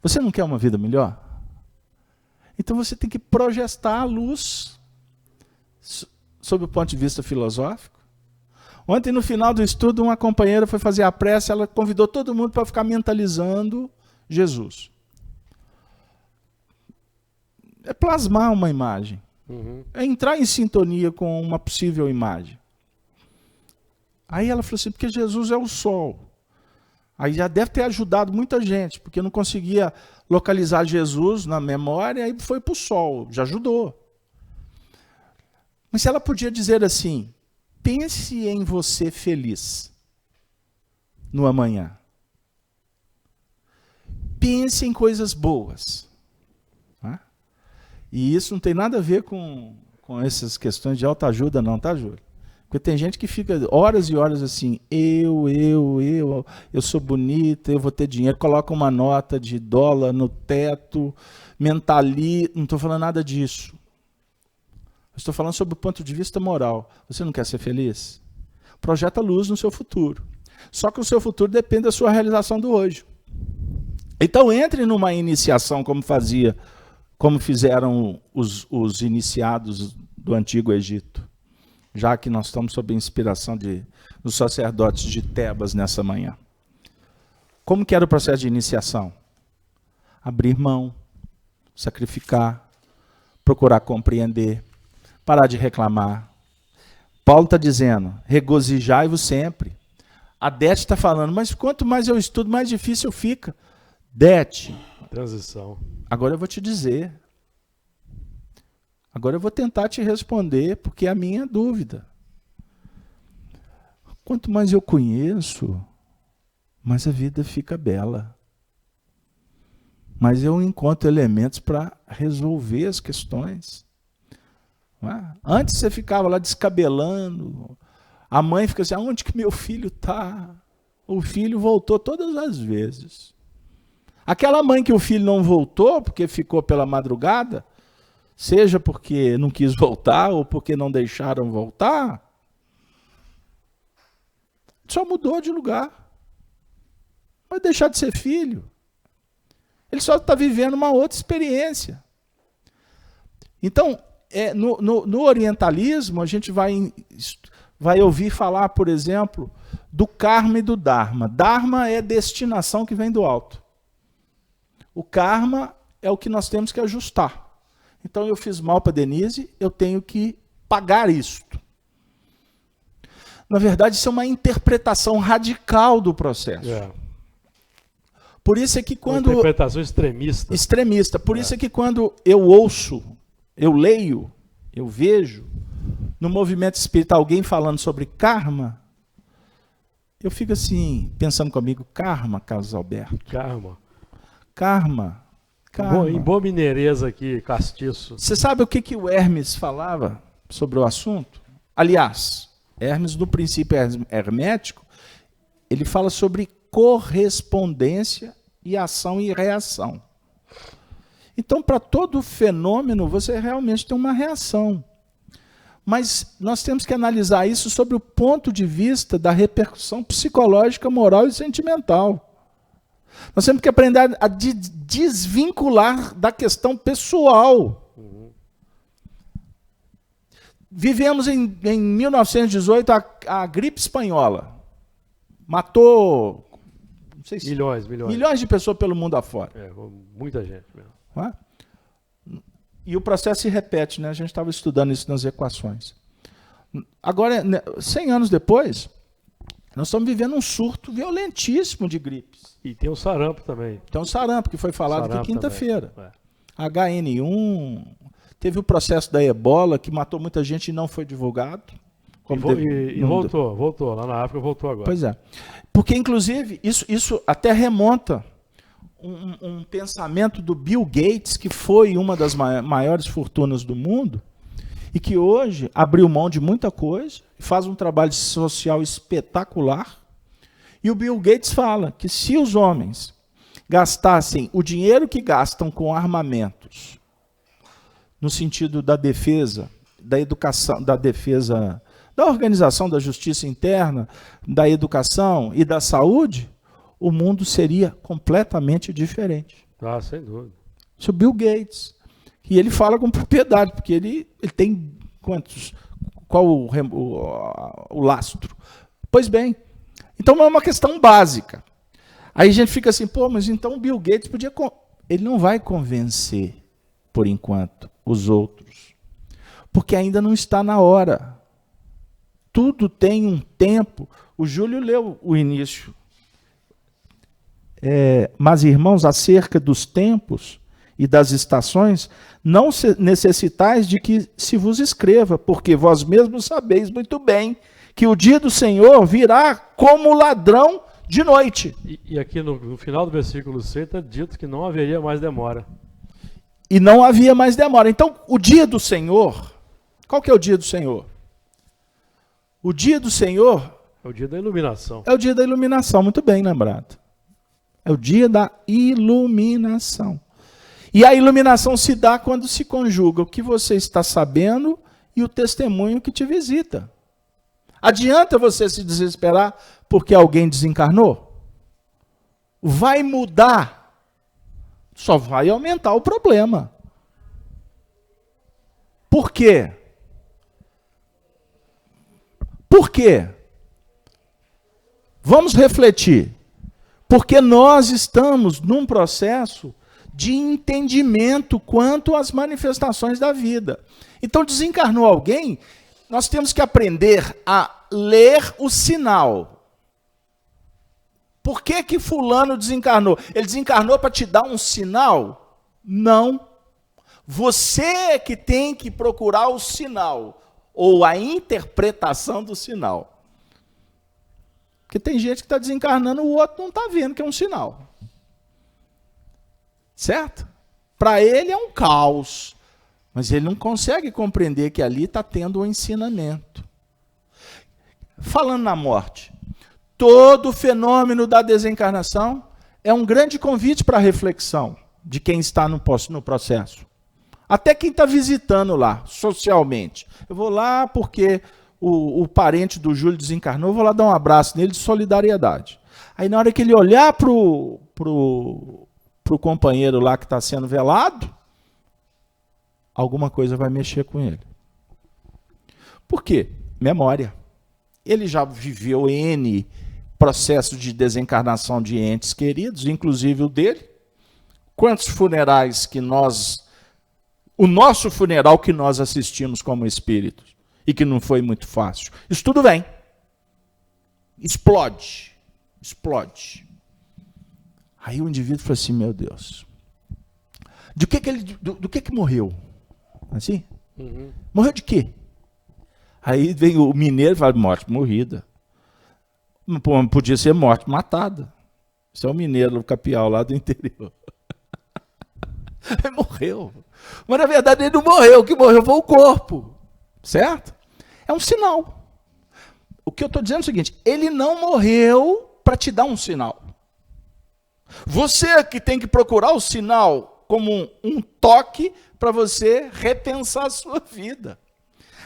Você não quer uma vida melhor? Então você tem que projetar a luz sob o ponto de vista filosófico. Ontem, no final do estudo, uma companheira foi fazer a prece, ela convidou todo mundo para ficar mentalizando Jesus. É plasmar uma imagem. É entrar em sintonia com uma possível imagem. Aí ela falou assim, porque Jesus é o sol. Aí já deve ter ajudado muita gente, porque não conseguia localizar Jesus na memória, aí foi para o sol, já ajudou. Mas se ela podia dizer assim, pense em você feliz no amanhã. Pense em coisas boas. E isso não tem nada a ver com essas questões de autoajuda não, tá, Júlio? Porque tem gente que fica horas e horas assim, eu sou bonita, eu vou ter dinheiro, coloca uma nota de dólar no teto, mentaliza, não estou falando nada disso. Estou falando sobre o ponto de vista moral. Você não quer ser feliz? Projeta luz no seu futuro. Só que o seu futuro depende da sua realização do hoje. Então entre numa iniciação como fizeram os iniciados do Antigo Egito. Já que nós estamos sob a inspiração dos sacerdotes de Tebas nessa manhã. Como que era o processo de iniciação? Abrir mão, sacrificar, procurar compreender, parar de reclamar. Paulo está dizendo, regozijai-vos sempre. A Dete está falando, mas quanto mais eu estudo, mais difícil fica. Dete. Transição. Agora eu vou te dizer. Agora eu vou tentar te responder, porque é a minha dúvida. Quanto mais eu conheço, mas a vida fica bela. Mas eu encontro elementos para resolver as questões. Não é? Antes você ficava lá descabelando, a mãe fica assim, aonde que meu filho está? O filho voltou todas as vezes. Aquela mãe que o filho não voltou, porque ficou pela madrugada, seja porque não quis voltar ou porque não deixaram voltar, só mudou de lugar. Vai deixar de ser filho. Ele só está vivendo uma outra experiência. Então, no orientalismo, a gente vai ouvir falar, por exemplo, do karma e do dharma. Dharma é destinação que vem do alto. O karma é o que nós temos que ajustar. Então, eu fiz mal para Denise, eu tenho que pagar isto. Na verdade, isso é uma interpretação radical do processo. Por isso é que quando... Uma interpretação extremista. Extremista. Por isso é que quando eu ouço, eu leio, eu vejo, no movimento espírita alguém falando sobre karma, eu fico assim, pensando comigo, karma, Carlos Alberto. Karma. Em boa mineireza aqui, castiço. Você sabe o que o Hermes falava sobre o assunto? Aliás, Hermes, do princípio hermético, ele fala sobre correspondência e ação e reação. Então, para todo fenômeno, você realmente tem uma reação. Mas nós temos que analisar isso sob o ponto de vista da repercussão psicológica, moral e sentimental. Nós temos que aprender a desvincular da questão pessoal. Vivemos em 1918 a gripe espanhola. Matou, não sei se, milhões de pessoas pelo mundo afora. Muita gente mesmo. Não é? E o processo se repete, né? A gente estava estudando isso nas equações. Agora, 100 anos depois, nós estamos vivendo um surto violentíssimo de gripes. E tem o sarampo também. Tem o sarampo, que foi falado aqui quinta-feira. HN1, teve o processo da ebola, que matou muita gente e não foi divulgado. Voltou. Lá na África voltou agora. Pois é. Porque, inclusive, isso até remonta um pensamento do Bill Gates, que foi uma das maiores fortunas do mundo, e que hoje abriu mão de muita coisa, faz um trabalho social espetacular. E o Bill Gates fala que se os homens gastassem o dinheiro que gastam com armamentos, no sentido da defesa, da educação, da defesa, da organização da justiça interna, da educação e da saúde, o mundo seria completamente diferente. Sem dúvida. Isso é o Bill Gates. E ele fala com propriedade, porque ele tem quantos? Qual o lastro? Pois bem, então é uma questão básica. Aí a gente fica assim, mas então o Bill Gates podia... Ele não vai convencer, por enquanto, os outros. Porque ainda não está na hora. Tudo tem um tempo. O Júlio leu o início. Mas, irmãos, acerca dos tempos e das estações, não necessitais de que se vos escreva, porque vós mesmos sabeis muito bem que o dia do Senhor virá como ladrão de noite. E aqui no final do versículo 6 está dito que não haveria mais demora. E não havia mais demora. Então, o dia do Senhor, qual que é o dia do Senhor? O dia do Senhor... É o dia da iluminação. É o dia da iluminação, muito bem lembrado. É o dia da iluminação. E a iluminação se dá quando se conjuga o que você está sabendo e o testemunho que te visita. Adianta você se desesperar porque alguém desencarnou? Vai mudar? Só vai aumentar o problema. Por quê? Por quê? Vamos refletir. Porque nós estamos num processo de entendimento quanto às manifestações da vida. Então, desencarnou alguém, nós temos que aprender a ler o sinal. Por que fulano desencarnou? Ele desencarnou para te dar um sinal? Não. Você é que tem que procurar o sinal, ou a interpretação do sinal. Porque tem gente que está desencarnando, o outro não está vendo, que é um sinal. Certo? Para ele é um caos. Mas ele não consegue compreender que ali está tendo um ensinamento. Falando na morte, todo fenômeno da desencarnação é um grande convite para a reflexão de quem está no processo. Até quem está visitando lá, socialmente. Eu vou lá porque o parente do Júlio desencarnou, eu vou lá dar um abraço nele de solidariedade. Aí na hora que ele olhar para o companheiro lá que está sendo velado, alguma coisa vai mexer com ele. Por quê? Memória. Ele já viveu N processos de desencarnação de entes queridos, inclusive o dele. Quantos funerais que o nosso funeral que nós assistimos como espíritos, e que não foi muito fácil. Isso tudo vem. Explode. Explode. Aí o indivíduo falou assim, meu Deus, do que morreu? Assim? Uhum. Morreu de quê? Aí vem o mineiro e fala, morte morrida. Não podia ser morte matada. Isso é o mineiro, o capial lá do interior. Ele morreu. Mas na verdade ele não morreu, o que morreu foi o corpo. Certo? É um sinal. O que eu estou dizendo é o seguinte, ele não morreu para te dar um sinal. Você que tem que procurar o sinal como um toque para você repensar a sua vida.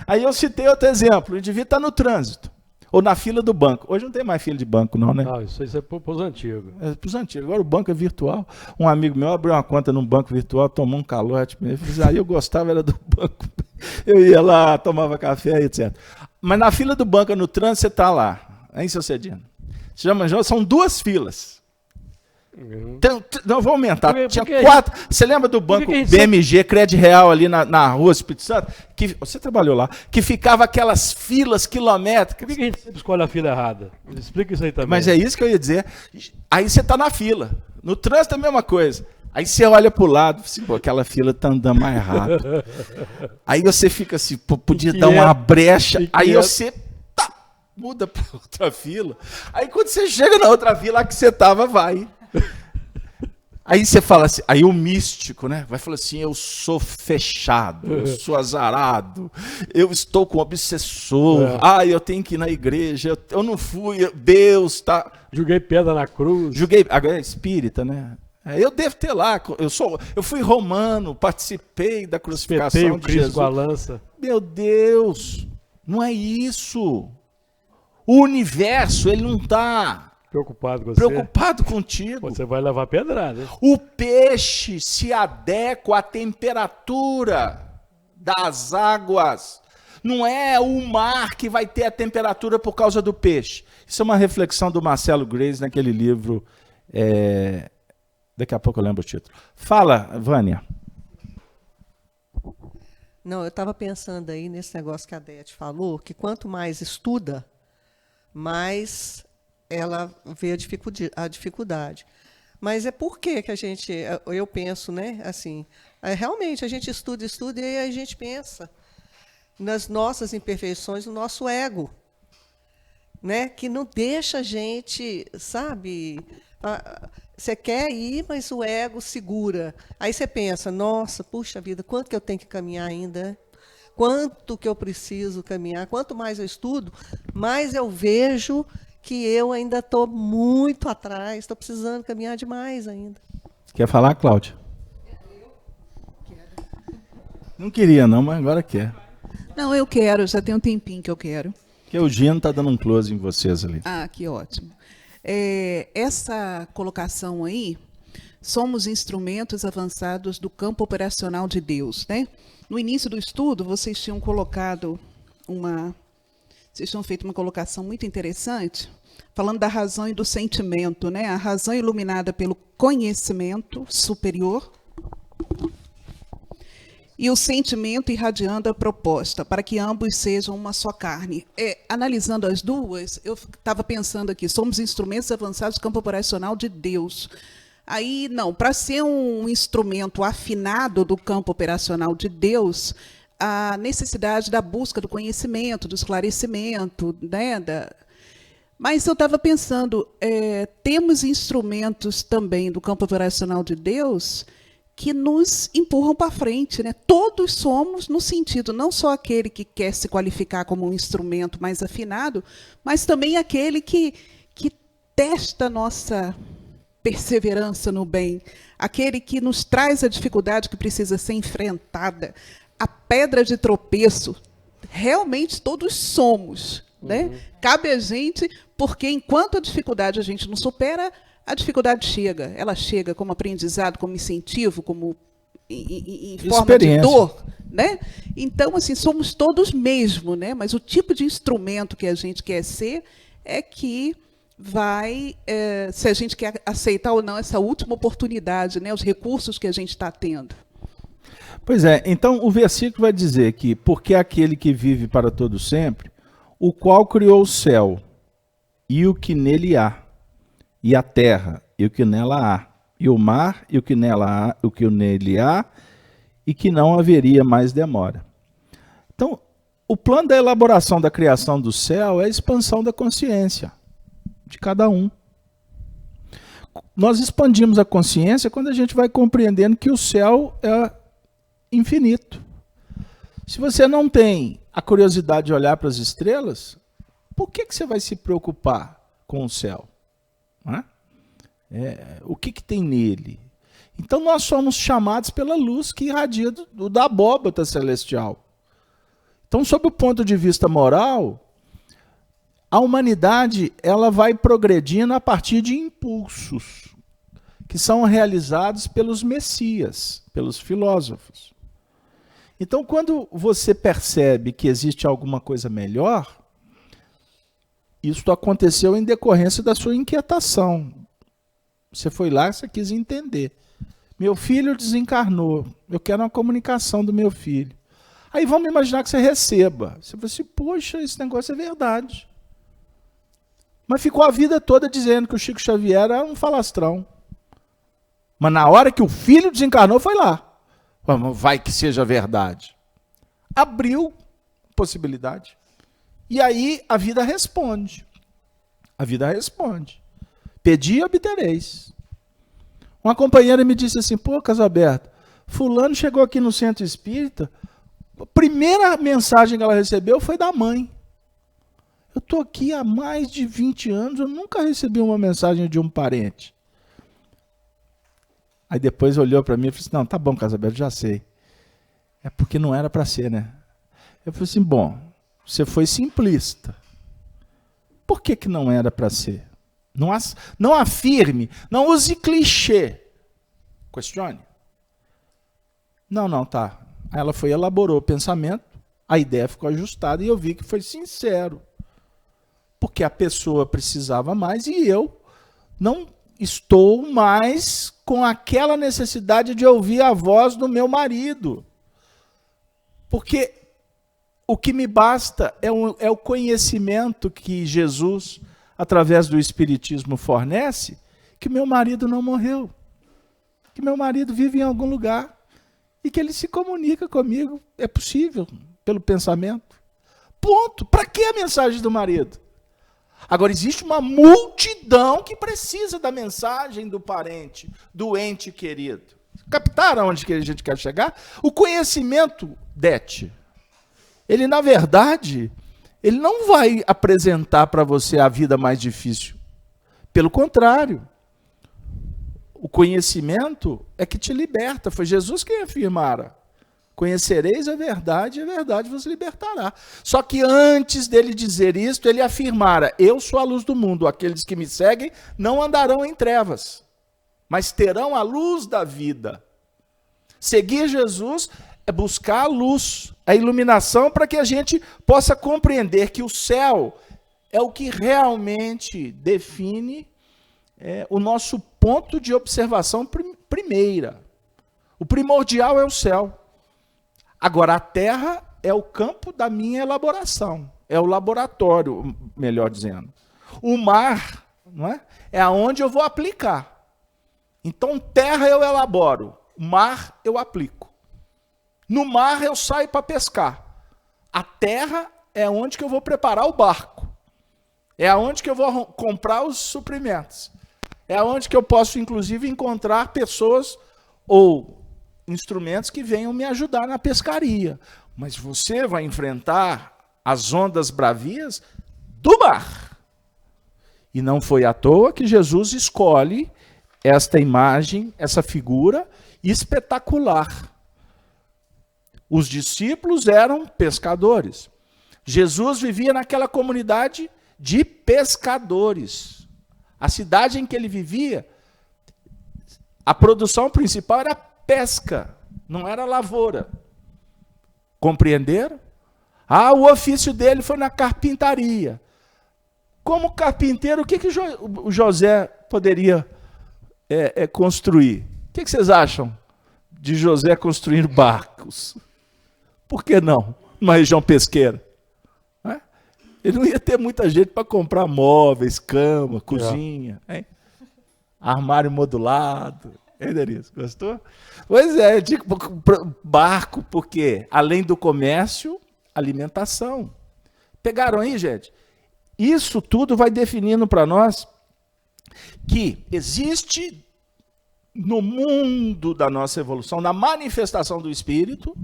Aí eu citei outro exemplo, o indivíduo está no trânsito, ou na fila do banco. Hoje não tem mais fila de banco não, né? Não, isso é para os antigos. É para os antigos, agora o banco é virtual. Um amigo meu abriu uma conta num banco virtual, tomou um calote, aí eu gostava era do banco. Eu ia lá, tomava café, etc. Mas na fila do banco, no trânsito, você está lá, hein, seu Cedino? Você já manjou? São 2 filas. Uhum. Não, vou aumentar. Tinha porque 4. Você lembra do banco BMG, Crédito Real, ali na rua Espírito Santo? Que, você trabalhou lá. Que ficava aquelas filas quilométricas. Por que a gente sempre escolhe a fila errada? Explica isso aí também. Mas é isso que eu ia dizer. Aí você está na fila. No trânsito é a mesma coisa. Aí você olha para o lado, assim, pô, aquela fila está andando mais rápido. Aí você fica assim, pô, podia dar uma brecha. Aí você muda para outra fila. Aí quando você chega na outra fila, a que você estava, vai. Aí você fala assim, aí o místico, né? Vai falar assim, eu sou fechado, eu sou azarado, eu estou com obsessor, eu tenho que ir na igreja, eu não fui, Deus tá... Joguei pedra na cruz. Agora é espírita, né? Eu devo ter lá, eu fui romano, participei da crucificação Espetei o de Cristo Jesus. com a lança. Meu Deus, não é isso. O universo, ele não está... Preocupado com você. Preocupado contigo. Você vai levar pedrada. O peixe se adequa à temperatura das águas. Não é o mar que vai ter a temperatura por causa do peixe. Isso é uma reflexão do Marcelo Grace naquele livro. Daqui a pouco eu lembro o título. Fala, Vânia. Não, eu estava pensando aí nesse negócio que a Dete falou, que quanto mais estuda, mais ela vê a dificuldade. Mas é por que a gente, eu penso, né, assim, realmente a gente estuda e aí a gente pensa nas nossas imperfeições, no nosso ego, né, que não deixa a gente, sabe, você quer ir, mas o ego segura. Aí você pensa, nossa, puxa vida, quanto que eu tenho que caminhar ainda? Quanto que eu preciso caminhar? Quanto mais eu estudo, mais eu vejo que eu ainda estou muito atrás, estou precisando caminhar demais ainda. Quer falar, Cláudia? Não queria não, mas agora quer. Não, eu quero, já tem um tempinho que eu quero. Porque o Gino está dando um close em vocês ali. Ah, que ótimo. Essa colocação aí, somos instrumentos avançados do campo operacional de Deus, né? No início do estudo, vocês tinham feito uma colocação muito interessante, falando da razão e do sentimento, né? A razão iluminada pelo conhecimento superior e o sentimento irradiando a proposta, para que ambos sejam uma só carne. Analisando as duas, eu estava pensando aqui, somos instrumentos avançados do campo operacional de Deus. Aí, não, para ser um instrumento afinado do campo operacional de Deus, a necessidade da busca do conhecimento, do esclarecimento, né, Mas eu estava pensando, temos instrumentos também do campo operacional de Deus que nos empurram para frente, né? Todos somos, no sentido, não só aquele que quer se qualificar como um instrumento mais afinado, mas também aquele que testa a nossa perseverança no bem, aquele que nos traz a dificuldade que precisa ser enfrentada, a pedra de tropeço. Realmente todos somos, né? Cabe a gente, porque enquanto a dificuldade a gente não supera, a dificuldade chega. Ela chega como aprendizado, como incentivo, como em forma de dor, né? Então, assim, somos todos mesmo, né? Mas o tipo de instrumento que a gente quer ser é que vai, se a gente quer aceitar ou não essa última oportunidade, né? Os recursos que a gente está tendo. Pois é, então o versículo vai dizer que, porque aquele que vive para todo sempre, o qual criou o céu e o que nele há, e a terra e o que nela há, e o mar e o que nela há, o que nele há, e que não haveria mais demora. Então, o plano da elaboração da criação do céu é a expansão da consciência de cada um. Nós expandimos a consciência quando a gente vai compreendendo que o céu é infinito. Se você não tem a curiosidade de olhar para as estrelas, por que você vai se preocupar com o céu? Não é? O que tem nele? Então nós somos chamados pela luz que irradia da abóbada celestial. Então, sob o ponto de vista moral, a humanidade ela vai progredindo a partir de impulsos que são realizados pelos messias, pelos filósofos. Então, quando você percebe que existe alguma coisa melhor, isso aconteceu em decorrência da sua inquietação. Você foi lá e você quis entender. Meu filho desencarnou, eu quero uma comunicação do meu filho. Aí vamos imaginar que você receba. Você fala assim, poxa, esse negócio é verdade. Mas ficou a vida toda dizendo que o Chico Xavier era um falastrão. Mas na hora que o filho desencarnou, foi lá. Vai que seja verdade. Abriu possibilidade. E aí a vida responde. A vida responde. Pedi e obtereis. Uma companheira me disse assim, pô, Casalberto, fulano chegou aqui no centro espírita, a primeira mensagem que ela recebeu foi da mãe. Eu estou aqui há mais de 20 anos, eu nunca recebi uma mensagem de um parente. Aí depois olhou para mim e falou assim, não, tá bom, Casalberto, já sei. É porque não era para ser, né? Eu falei assim, bom, você foi simplista. Por que não era para ser? Não afirme, não use clichê. Questione. Não, tá. Aí ela foi, elaborou o pensamento, a ideia ficou ajustada e eu vi que foi sincero. Porque a pessoa precisava mais e eu não estou mais com aquela necessidade de ouvir a voz do meu marido. Porque o que me basta é o conhecimento que Jesus, através do Espiritismo, fornece, que meu marido não morreu. Que meu marido vive em algum lugar. E que ele se comunica comigo. É possível, pelo pensamento. Ponto. Para que a mensagem do marido? Agora, existe uma multidão que precisa da mensagem do parente, do ente querido. Captaram onde que a gente quer chegar? O conhecimento, Dete, ele, na verdade, ele não vai apresentar para você a vida mais difícil. Pelo contrário, o conhecimento é que te liberta. Foi Jesus quem afirmara. Conhecereis a verdade vos libertará. Só que antes dele dizer isto, ele afirmara, eu sou a luz do mundo, aqueles que me seguem não andarão em trevas, mas terão a luz da vida. Seguir Jesus é buscar a luz, a iluminação, para que a gente possa compreender que o céu é o que realmente define o nosso ponto de observação primeira. O primordial é o céu. Agora, a terra é o campo da minha elaboração, é o laboratório, melhor dizendo. O mar, não é? É aonde eu vou aplicar. Então, terra eu elaboro, mar eu aplico. No mar eu saio para pescar. A terra é onde que eu vou preparar o barco. É aonde que eu vou comprar os suprimentos. É aonde que eu posso, inclusive, encontrar pessoas ou instrumentos que venham me ajudar na pescaria. Mas você vai enfrentar as ondas bravias do mar. E não foi à toa que Jesus escolhe esta imagem, essa figura espetacular. Os discípulos eram pescadores. Jesus vivia naquela comunidade de pescadores. A cidade em que ele vivia, a produção principal era pesca, não era lavoura. Compreenderam? O ofício dele foi na carpintaria. Como carpinteiro, o que o José poderia construir? O que vocês acham de José construir barcos? Por que não? Numa região pesqueira. Ele não ia ter muita gente para comprar móveis, cama, cozinha, hein? Armário modulado. Hein, Denise? Gostou? Pois é, eu digo barco, porque além do comércio, alimentação. Pegaram aí, gente? Isso tudo vai definindo para nós que existe no mundo da nossa evolução, na manifestação do Espírito,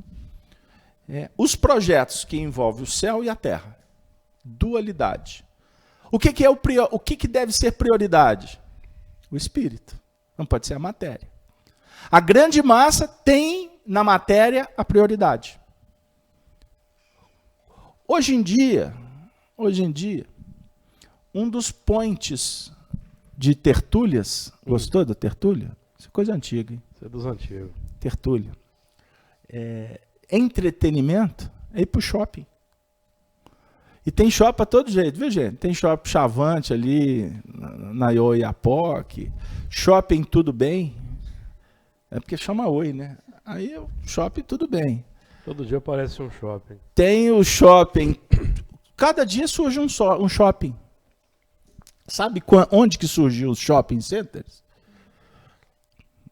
os projetos que envolvem o céu e a terra. Dualidade. O que deve ser prioridade? O Espírito. Não pode ser a matéria. A grande massa tem na matéria a prioridade. Hoje em dia, um dos points de tertúlias, gostou da tertúlia? Isso é coisa antiga, hein? Isso é dos antigos. Tertúlia. Entretenimento é ir para o shopping. E tem shopping para todo jeito, viu, gente? Tem shopping Chavante ali, na Oiapoque, shopping Tudo Bem. É porque chama Oi, né? Aí o shopping Tudo Bem. Todo dia aparece um shopping. Tem o shopping. Cada dia surge um shopping. Sabe onde que surgiu os shopping centers?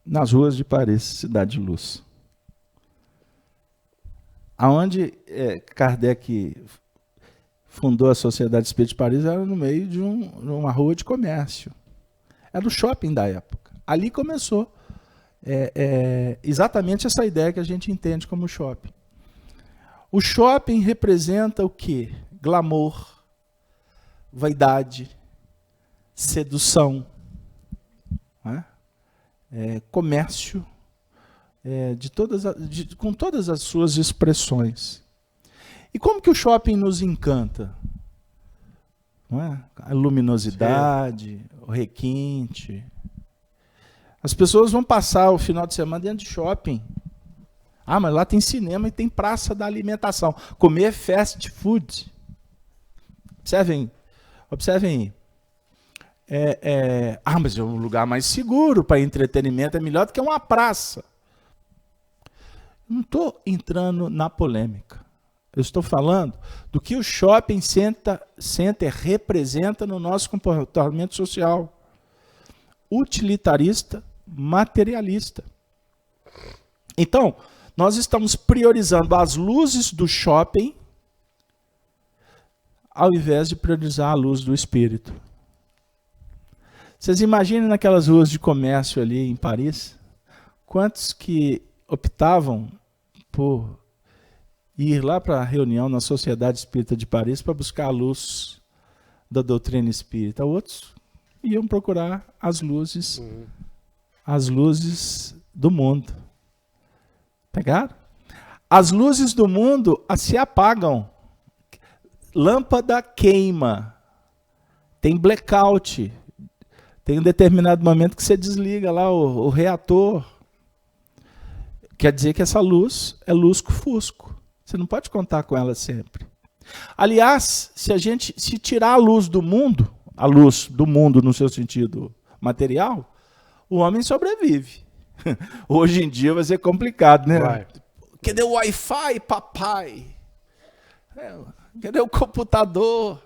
Nas ruas de Paris, Cidade de Luz. Aonde Kardec fundou a Sociedade Espírita de Paris era no meio de uma rua de comércio. Era o shopping da época. Ali começou exatamente essa ideia que a gente entende como shopping. O shopping representa o quê? Glamour, vaidade, sedução, comércio, com todas as suas expressões. E como que o shopping nos encanta? Não é? A luminosidade, o requinte. As pessoas vão passar o final de semana dentro de shopping. Mas lá tem cinema e tem praça da alimentação. Comer fast food. Observem aí. Mas é um lugar mais seguro para entretenimento, é melhor do que uma praça. Não estou entrando na polêmica. Eu estou falando do que o shopping center representa no nosso comportamento social. Utilitarista, materialista. Então, nós estamos priorizando as luzes do shopping ao invés de priorizar a luz do espírito. Vocês imaginem naquelas ruas de comércio ali em Paris, quantos que optavam por ir lá para a reunião na Sociedade Espírita de Paris para buscar a luz da doutrina espírita. Outros iam procurar as luzes do mundo. Pegaram? As luzes do mundo se apagam. Lâmpada queima. Tem blackout. Tem um determinado momento que você desliga lá o reator. Quer dizer que essa luz é lusco-fusco. Você não pode contar com ela sempre. Aliás, se tirar a luz do mundo no seu sentido material, o homem sobrevive. Hoje em dia vai ser complicado, né? Vai. Cadê o Wi-Fi, papai? Cadê o computador?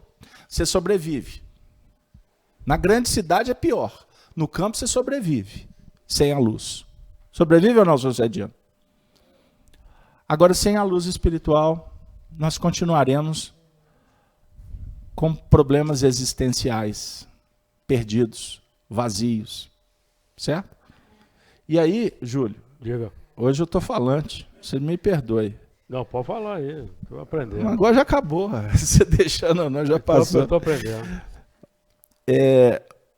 Você sobrevive. Na grande cidade é pior. No campo você sobrevive sem a luz. Sobrevive ou não, seu Cediano? Agora, sem a luz espiritual, nós continuaremos com problemas existenciais, perdidos, vazios, certo? E aí, Júlio, Diga. hoje eu estou falante, você me perdoe. Não, pode falar aí, estou aprendendo. Agora já acabou, você deixando não, já passou. Eu estou aprendendo.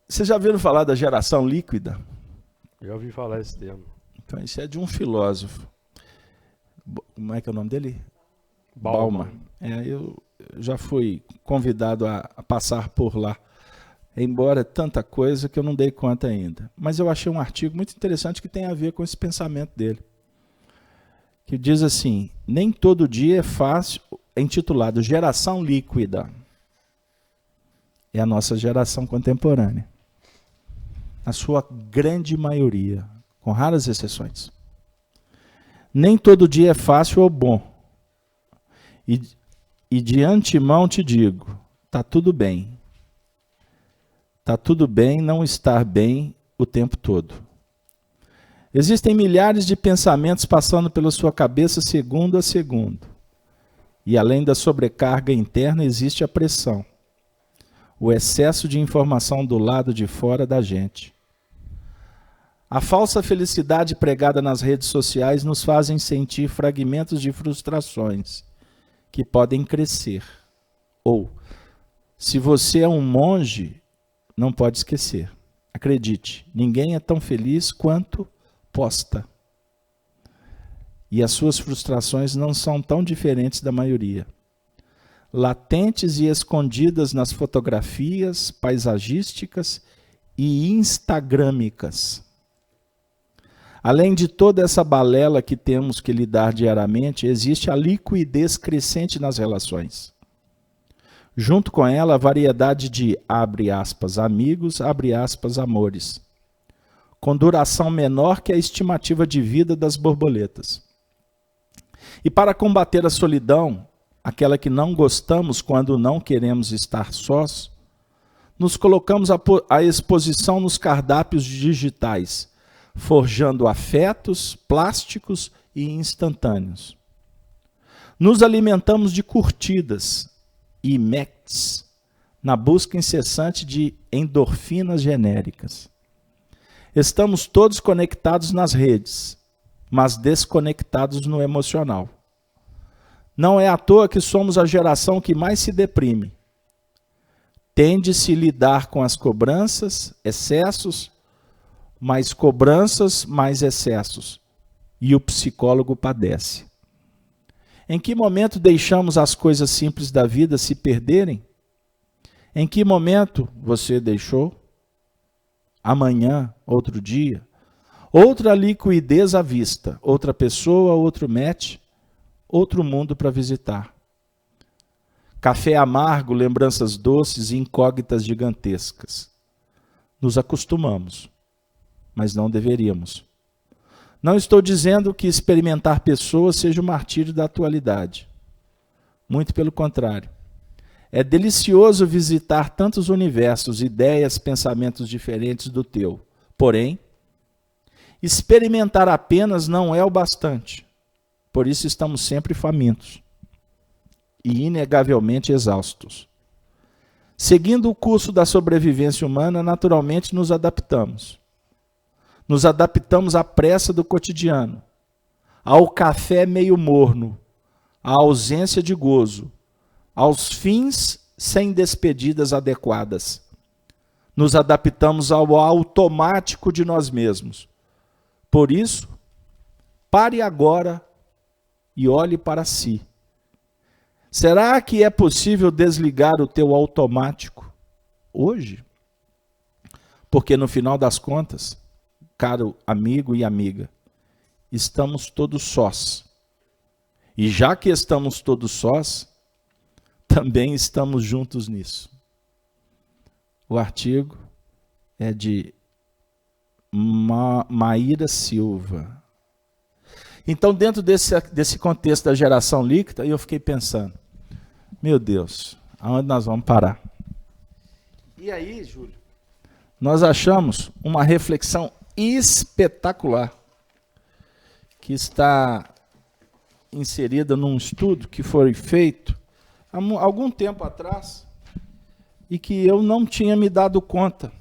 Vocês já viram falar da geração líquida? Já ouvi falar esse termo. Então, isso é de um filósofo. Como é que é o nome dele? Bauman. Eu já fui convidado a passar por lá, embora tanta coisa que eu não dei conta ainda. Mas eu achei um artigo muito interessante que tem a ver com esse pensamento dele, que diz assim: nem todo dia é fácil, intitulado Geração Líquida. É a nossa geração contemporânea. A sua grande maioria, com raras exceções. Nem todo dia é fácil ou bom. E de antemão te digo, está tudo bem. Está tudo bem não estar bem o tempo todo. Existem milhares de pensamentos passando pela sua cabeça segundo a segundo. E além da sobrecarga interna, existe a pressão. O excesso de informação do lado de fora da gente. A falsa felicidade pregada nas redes sociais nos fazem sentir fragmentos de frustrações que podem crescer. Ou, se você é um monge, não pode esquecer. Acredite, ninguém é tão feliz quanto posta. E as suas frustrações não são tão diferentes da maioria. Latentes e escondidas nas fotografias paisagísticas e instagrâmicas. Além de toda essa balela que temos que lidar diariamente, existe a liquidez crescente nas relações. Junto com ela, a variedade de, abre aspas, amigos, abre aspas, amores, com duração menor que a estimativa de vida das borboletas. E para combater a solidão, aquela que não gostamos quando não queremos estar sós, nos colocamos à exposição nos cardápios digitais, forjando afetos, plásticos e instantâneos. Nos alimentamos de curtidas e MECs, na busca incessante de endorfinas genéricas. Estamos todos conectados nas redes, mas desconectados no emocional. Não é à toa que somos a geração que mais se deprime. Tende-se a lidar com as cobranças, excessos, mais cobranças, mais excessos. E o psicólogo padece. Em que momento deixamos as coisas simples da vida se perderem? Em que momento você deixou? Amanhã, outro dia? Outra liquidez à vista, outra pessoa, outro match, outro mundo para visitar. Café amargo, lembranças doces e incógnitas gigantescas. Nos acostumamos. Mas não deveríamos. Não estou dizendo que experimentar pessoas seja o martírio da atualidade. Muito pelo contrário. É delicioso visitar tantos universos, ideias, pensamentos diferentes do teu. Porém, experimentar apenas não é o bastante. Por isso estamos sempre famintos e inegavelmente exaustos. Seguindo o curso da sobrevivência humana, naturalmente nos adaptamos. Nos adaptamos à pressa do cotidiano, ao café meio morno, à ausência de gozo, aos fins sem despedidas adequadas. Nos adaptamos ao automático de nós mesmos. Por isso, pare agora e olhe para si. Será que é possível desligar o teu automático hoje? Porque no final das contas, caro amigo e amiga, estamos todos sós. E já que estamos todos sós, também estamos juntos nisso. O artigo é de Maíra Silva. Então, dentro desse contexto da geração líquida, eu fiquei pensando, meu Deus, aonde nós vamos parar? E aí, Júlio, nós achamos uma reflexão espetacular que está inserida num estudo que foi feito há algum tempo atrás e que eu não tinha me dado conta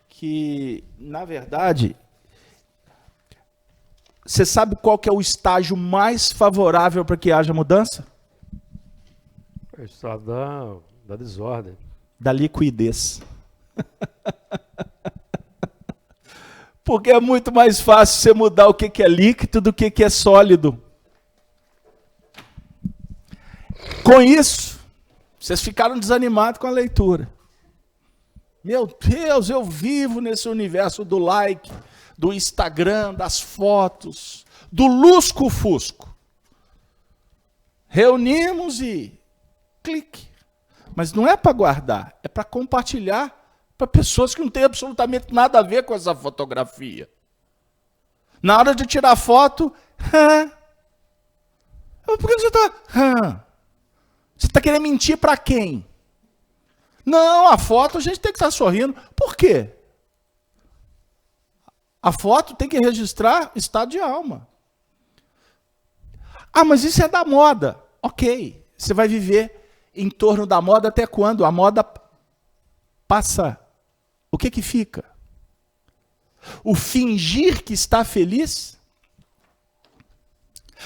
que, na verdade, você sabe qual que é o estágio mais favorável para que haja mudança? É o estado da desordem. Da liquidez. Porque é muito mais fácil você mudar o que é líquido do que é sólido. Com isso, vocês ficaram desanimados com a leitura. Meu Deus, eu vivo nesse universo do like, do Instagram, das fotos, do lusco-fusco. Reunimos e clique. Mas não é para guardar, é para compartilhar para pessoas que não têm absolutamente nada a ver com essa fotografia. Na hora de tirar foto, por que você está... Você está querendo mentir para quem? Não, a foto a gente tem que estar sorrindo. Por quê? A foto tem que registrar estado de alma. Ah, mas isso é da moda. Ok, você vai viver em torno da moda até quando? A moda passa. O que fica? O fingir que está feliz?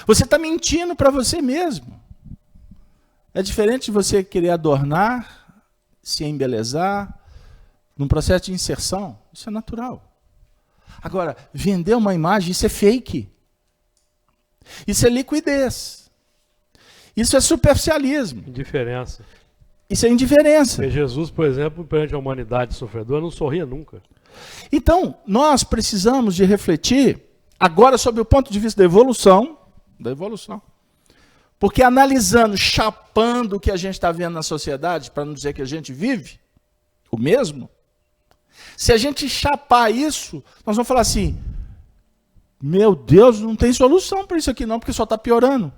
Você está mentindo para você mesmo. É diferente de você querer adornar, se embelezar, num processo de inserção. Isso é natural. Agora, vender uma imagem, isso é fake. Isso é liquidez. Isso é superficialismo. Indiferença. Isso é indiferença. Porque Jesus, por exemplo, perante a humanidade sofredora, não sorria nunca. Então, nós precisamos de refletir agora sobre o ponto de vista da evolução. Porque analisando, chapando o que a gente está vendo na sociedade, para não dizer que a gente vive o mesmo, se a gente chapar isso, nós vamos falar assim, meu Deus, não tem solução para isso aqui não, porque só está piorando.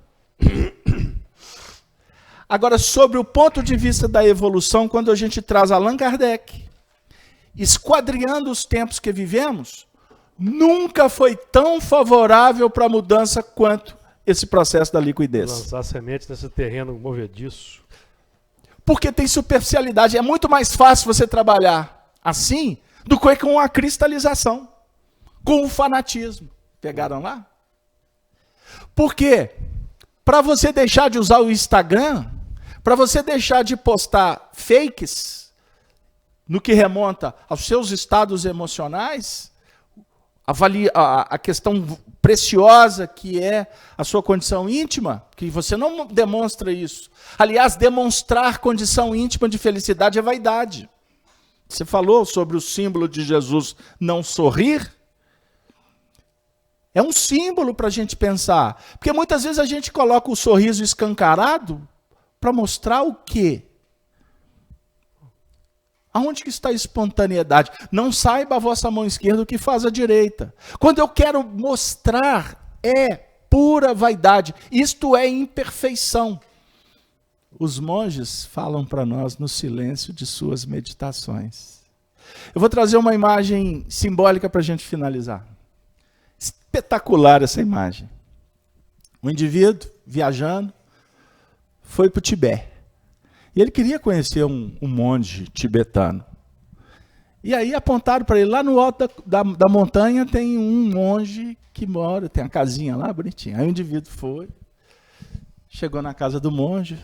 Agora, sobre o ponto de vista da evolução, quando a gente traz Allan Kardec, esquadriando os tempos que vivemos, nunca foi tão favorável para a mudança quanto esse processo da liquidez. Lançar sementes nesse terreno movediço. Porque tem superficialidade. É muito mais fácil você trabalhar assim do que com a cristalização, com o fanatismo. Pegaram lá? Porque para você deixar de usar o Instagram, para você deixar de postar fakes no que remonta aos seus estados emocionais, a questão preciosa que é a sua condição íntima, que você não demonstra isso. Aliás, demonstrar condição íntima de felicidade é vaidade. Você falou sobre o símbolo de Jesus não sorrir. É um símbolo para a gente pensar. Porque muitas vezes a gente coloca o sorriso escancarado para mostrar o quê? Aonde que está a espontaneidade? Não saiba a vossa mão esquerda o que faz a direita. Quando eu quero mostrar, é pura vaidade. Isto é imperfeição. Os monges falam para nós no silêncio de suas meditações. Eu vou trazer uma imagem simbólica para a gente finalizar. Espetacular essa imagem. Um indivíduo viajando foi para o Tibete. E ele queria conhecer um monge tibetano. E aí apontaram para ele, lá no alto da montanha tem um monge que mora, tem a casinha lá, bonitinha. Aí o indivíduo foi, chegou na casa do monge,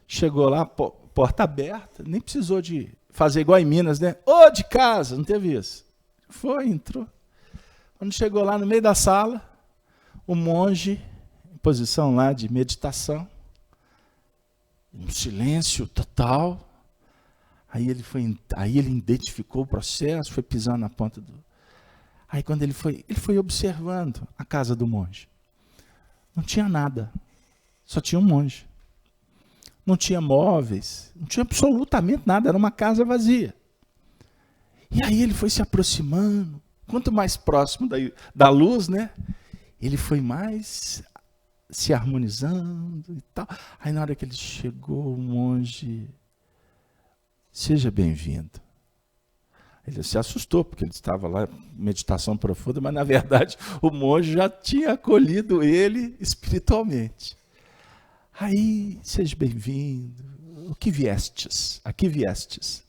chegou lá, porta aberta, nem precisou de fazer igual em Minas, né? Ô, de casa, não teve isso. Foi, entrou. Quando chegou lá no meio da sala, o monge, em posição lá de meditação, um silêncio total. Aí ele identificou o processo, foi pisando na ponta do... Aí quando ele foi observando a casa do monge. Não tinha nada, só tinha um monge. Não tinha móveis, não tinha absolutamente nada, era uma casa vazia. E aí ele foi se aproximando, quanto mais próximo da luz, né? Ele foi mais se harmonizando e tal. Aí na hora que ele chegou, o monge, seja bem-vindo. Ele se assustou, porque ele estava lá em meditação profunda, mas na verdade o monge já tinha acolhido ele espiritualmente. Aí, seja bem-vindo. o que viestes? A que viestes?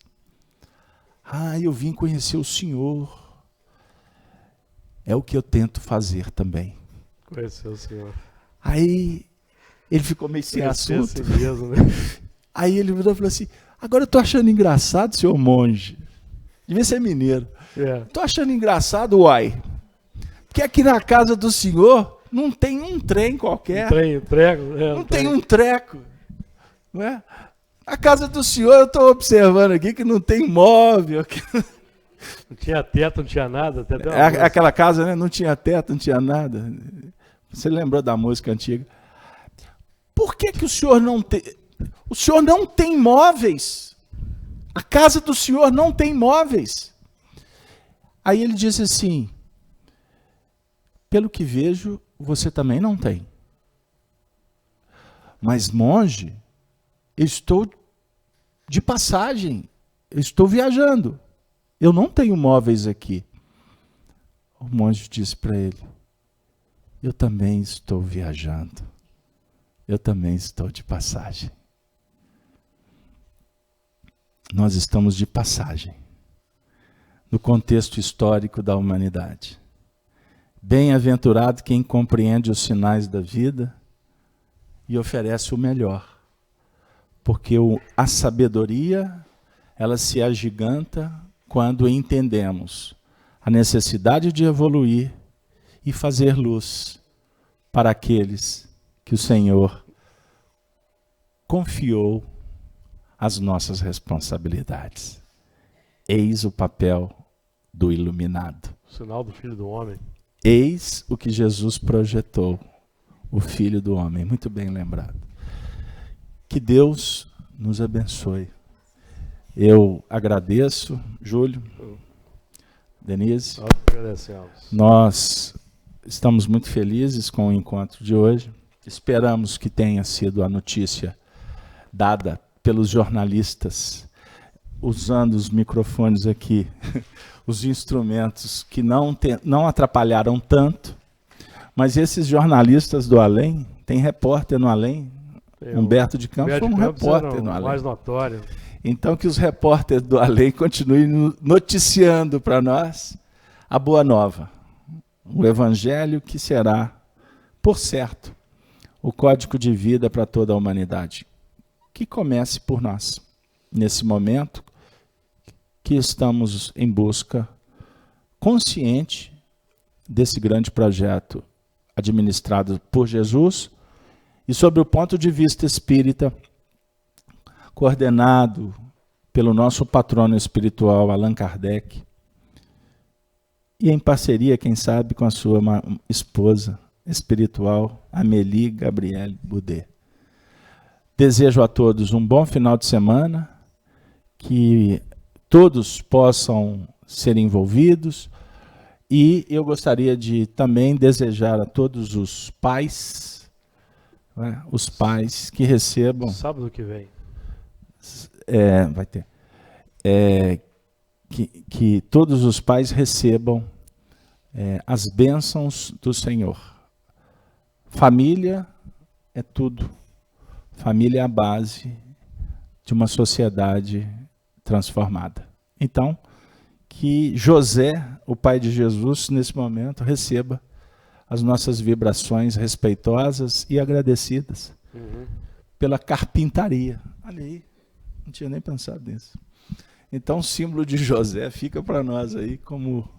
Ah, eu vim conhecer o Senhor. É o que eu tento fazer também. Conhecer o Senhor. Aí ele ficou meio sem Conhecer assunto. a si mesmo, né? Aí ele virou e falou assim, agora eu tô achando engraçado, senhor monge. Devia ser mineiro. É. Tô achando engraçado, uai. Porque aqui na casa do senhor não tem um trem qualquer. Treco. Não tem um treco. Não é? A casa do senhor, eu estou observando aqui que não tem móvel. Não tinha teto, não tinha nada. Até deu uma É música. aquela casa, né? Não tinha teto, não tinha nada. Você lembrou da música antiga? Por que o senhor não tem... O senhor não tem móveis. A casa do senhor não tem móveis. Aí ele disse assim, pelo que vejo, você também não tem. Mas, monge, eu estou de passagem, eu estou viajando. Eu não tenho móveis aqui. O monge disse para ele, eu também estou viajando. Eu também estou de passagem. Nós estamos de passagem no contexto histórico da humanidade. Bem-aventurado quem compreende os sinais da vida e oferece o melhor, porque a sabedoria, ela se agiganta quando entendemos a necessidade de evoluir e fazer luz para aqueles que o Senhor confiou as nossas responsabilidades. Eis o papel do iluminado. O sinal do Filho do Homem. Eis o que Jesus projetou, o Filho do Homem. Muito bem lembrado. Que Deus nos abençoe. Eu agradeço, Júlio, Denise. Nós agradecemos. Nós estamos muito felizes com o encontro de hoje. Esperamos que tenha sido a notícia dada pelos jornalistas, usando os microfones aqui, os instrumentos que não atrapalharam tanto, mas esses jornalistas do além, tem repórter no além, Humberto de Campos foi um repórter no além. Mais notório. Então que os repórteres do além continuem noticiando para nós a boa nova, o evangelho que será, por certo, o código de vida para toda a humanidade. Que comece por nós, nesse momento que estamos em busca consciente desse grande projeto administrado por Jesus e sob o ponto de vista espírita, coordenado pelo nosso patrono espiritual, Allan Kardec, e em parceria, quem sabe, com a sua esposa espiritual, Amélie Gabrielle Boudet. Desejo a todos um bom final de semana, que todos possam ser envolvidos, e eu gostaria de também desejar a todos os pais, né, os pais que recebam... Sábado que vem. Vai ter. Que todos os pais recebam as bênçãos do Senhor. Família é tudo. Família é a base de uma sociedade transformada. Então, que José, o pai de Jesus, nesse momento, receba as nossas vibrações respeitosas e agradecidas pela carpintaria. Olha aí, não tinha nem pensado nisso. Então, o símbolo de José fica para nós aí como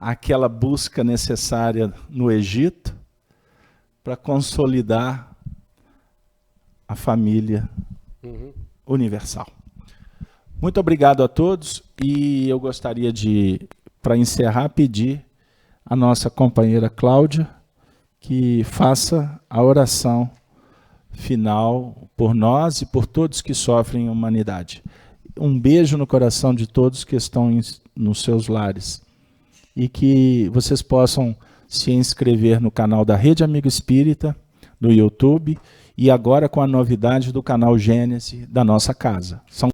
aquela busca necessária no Egito para consolidar a família universal. Muito obrigado a todos e eu gostaria de, para encerrar, pedir à nossa companheira Cláudia que faça a oração final por nós e por todos que sofrem a humanidade. Um beijo no coração de todos que estão nos seus lares e que vocês possam se inscrever no canal da Rede Amigo Espírita, no YouTube, e agora com a novidade do canal Gênesis da nossa casa. São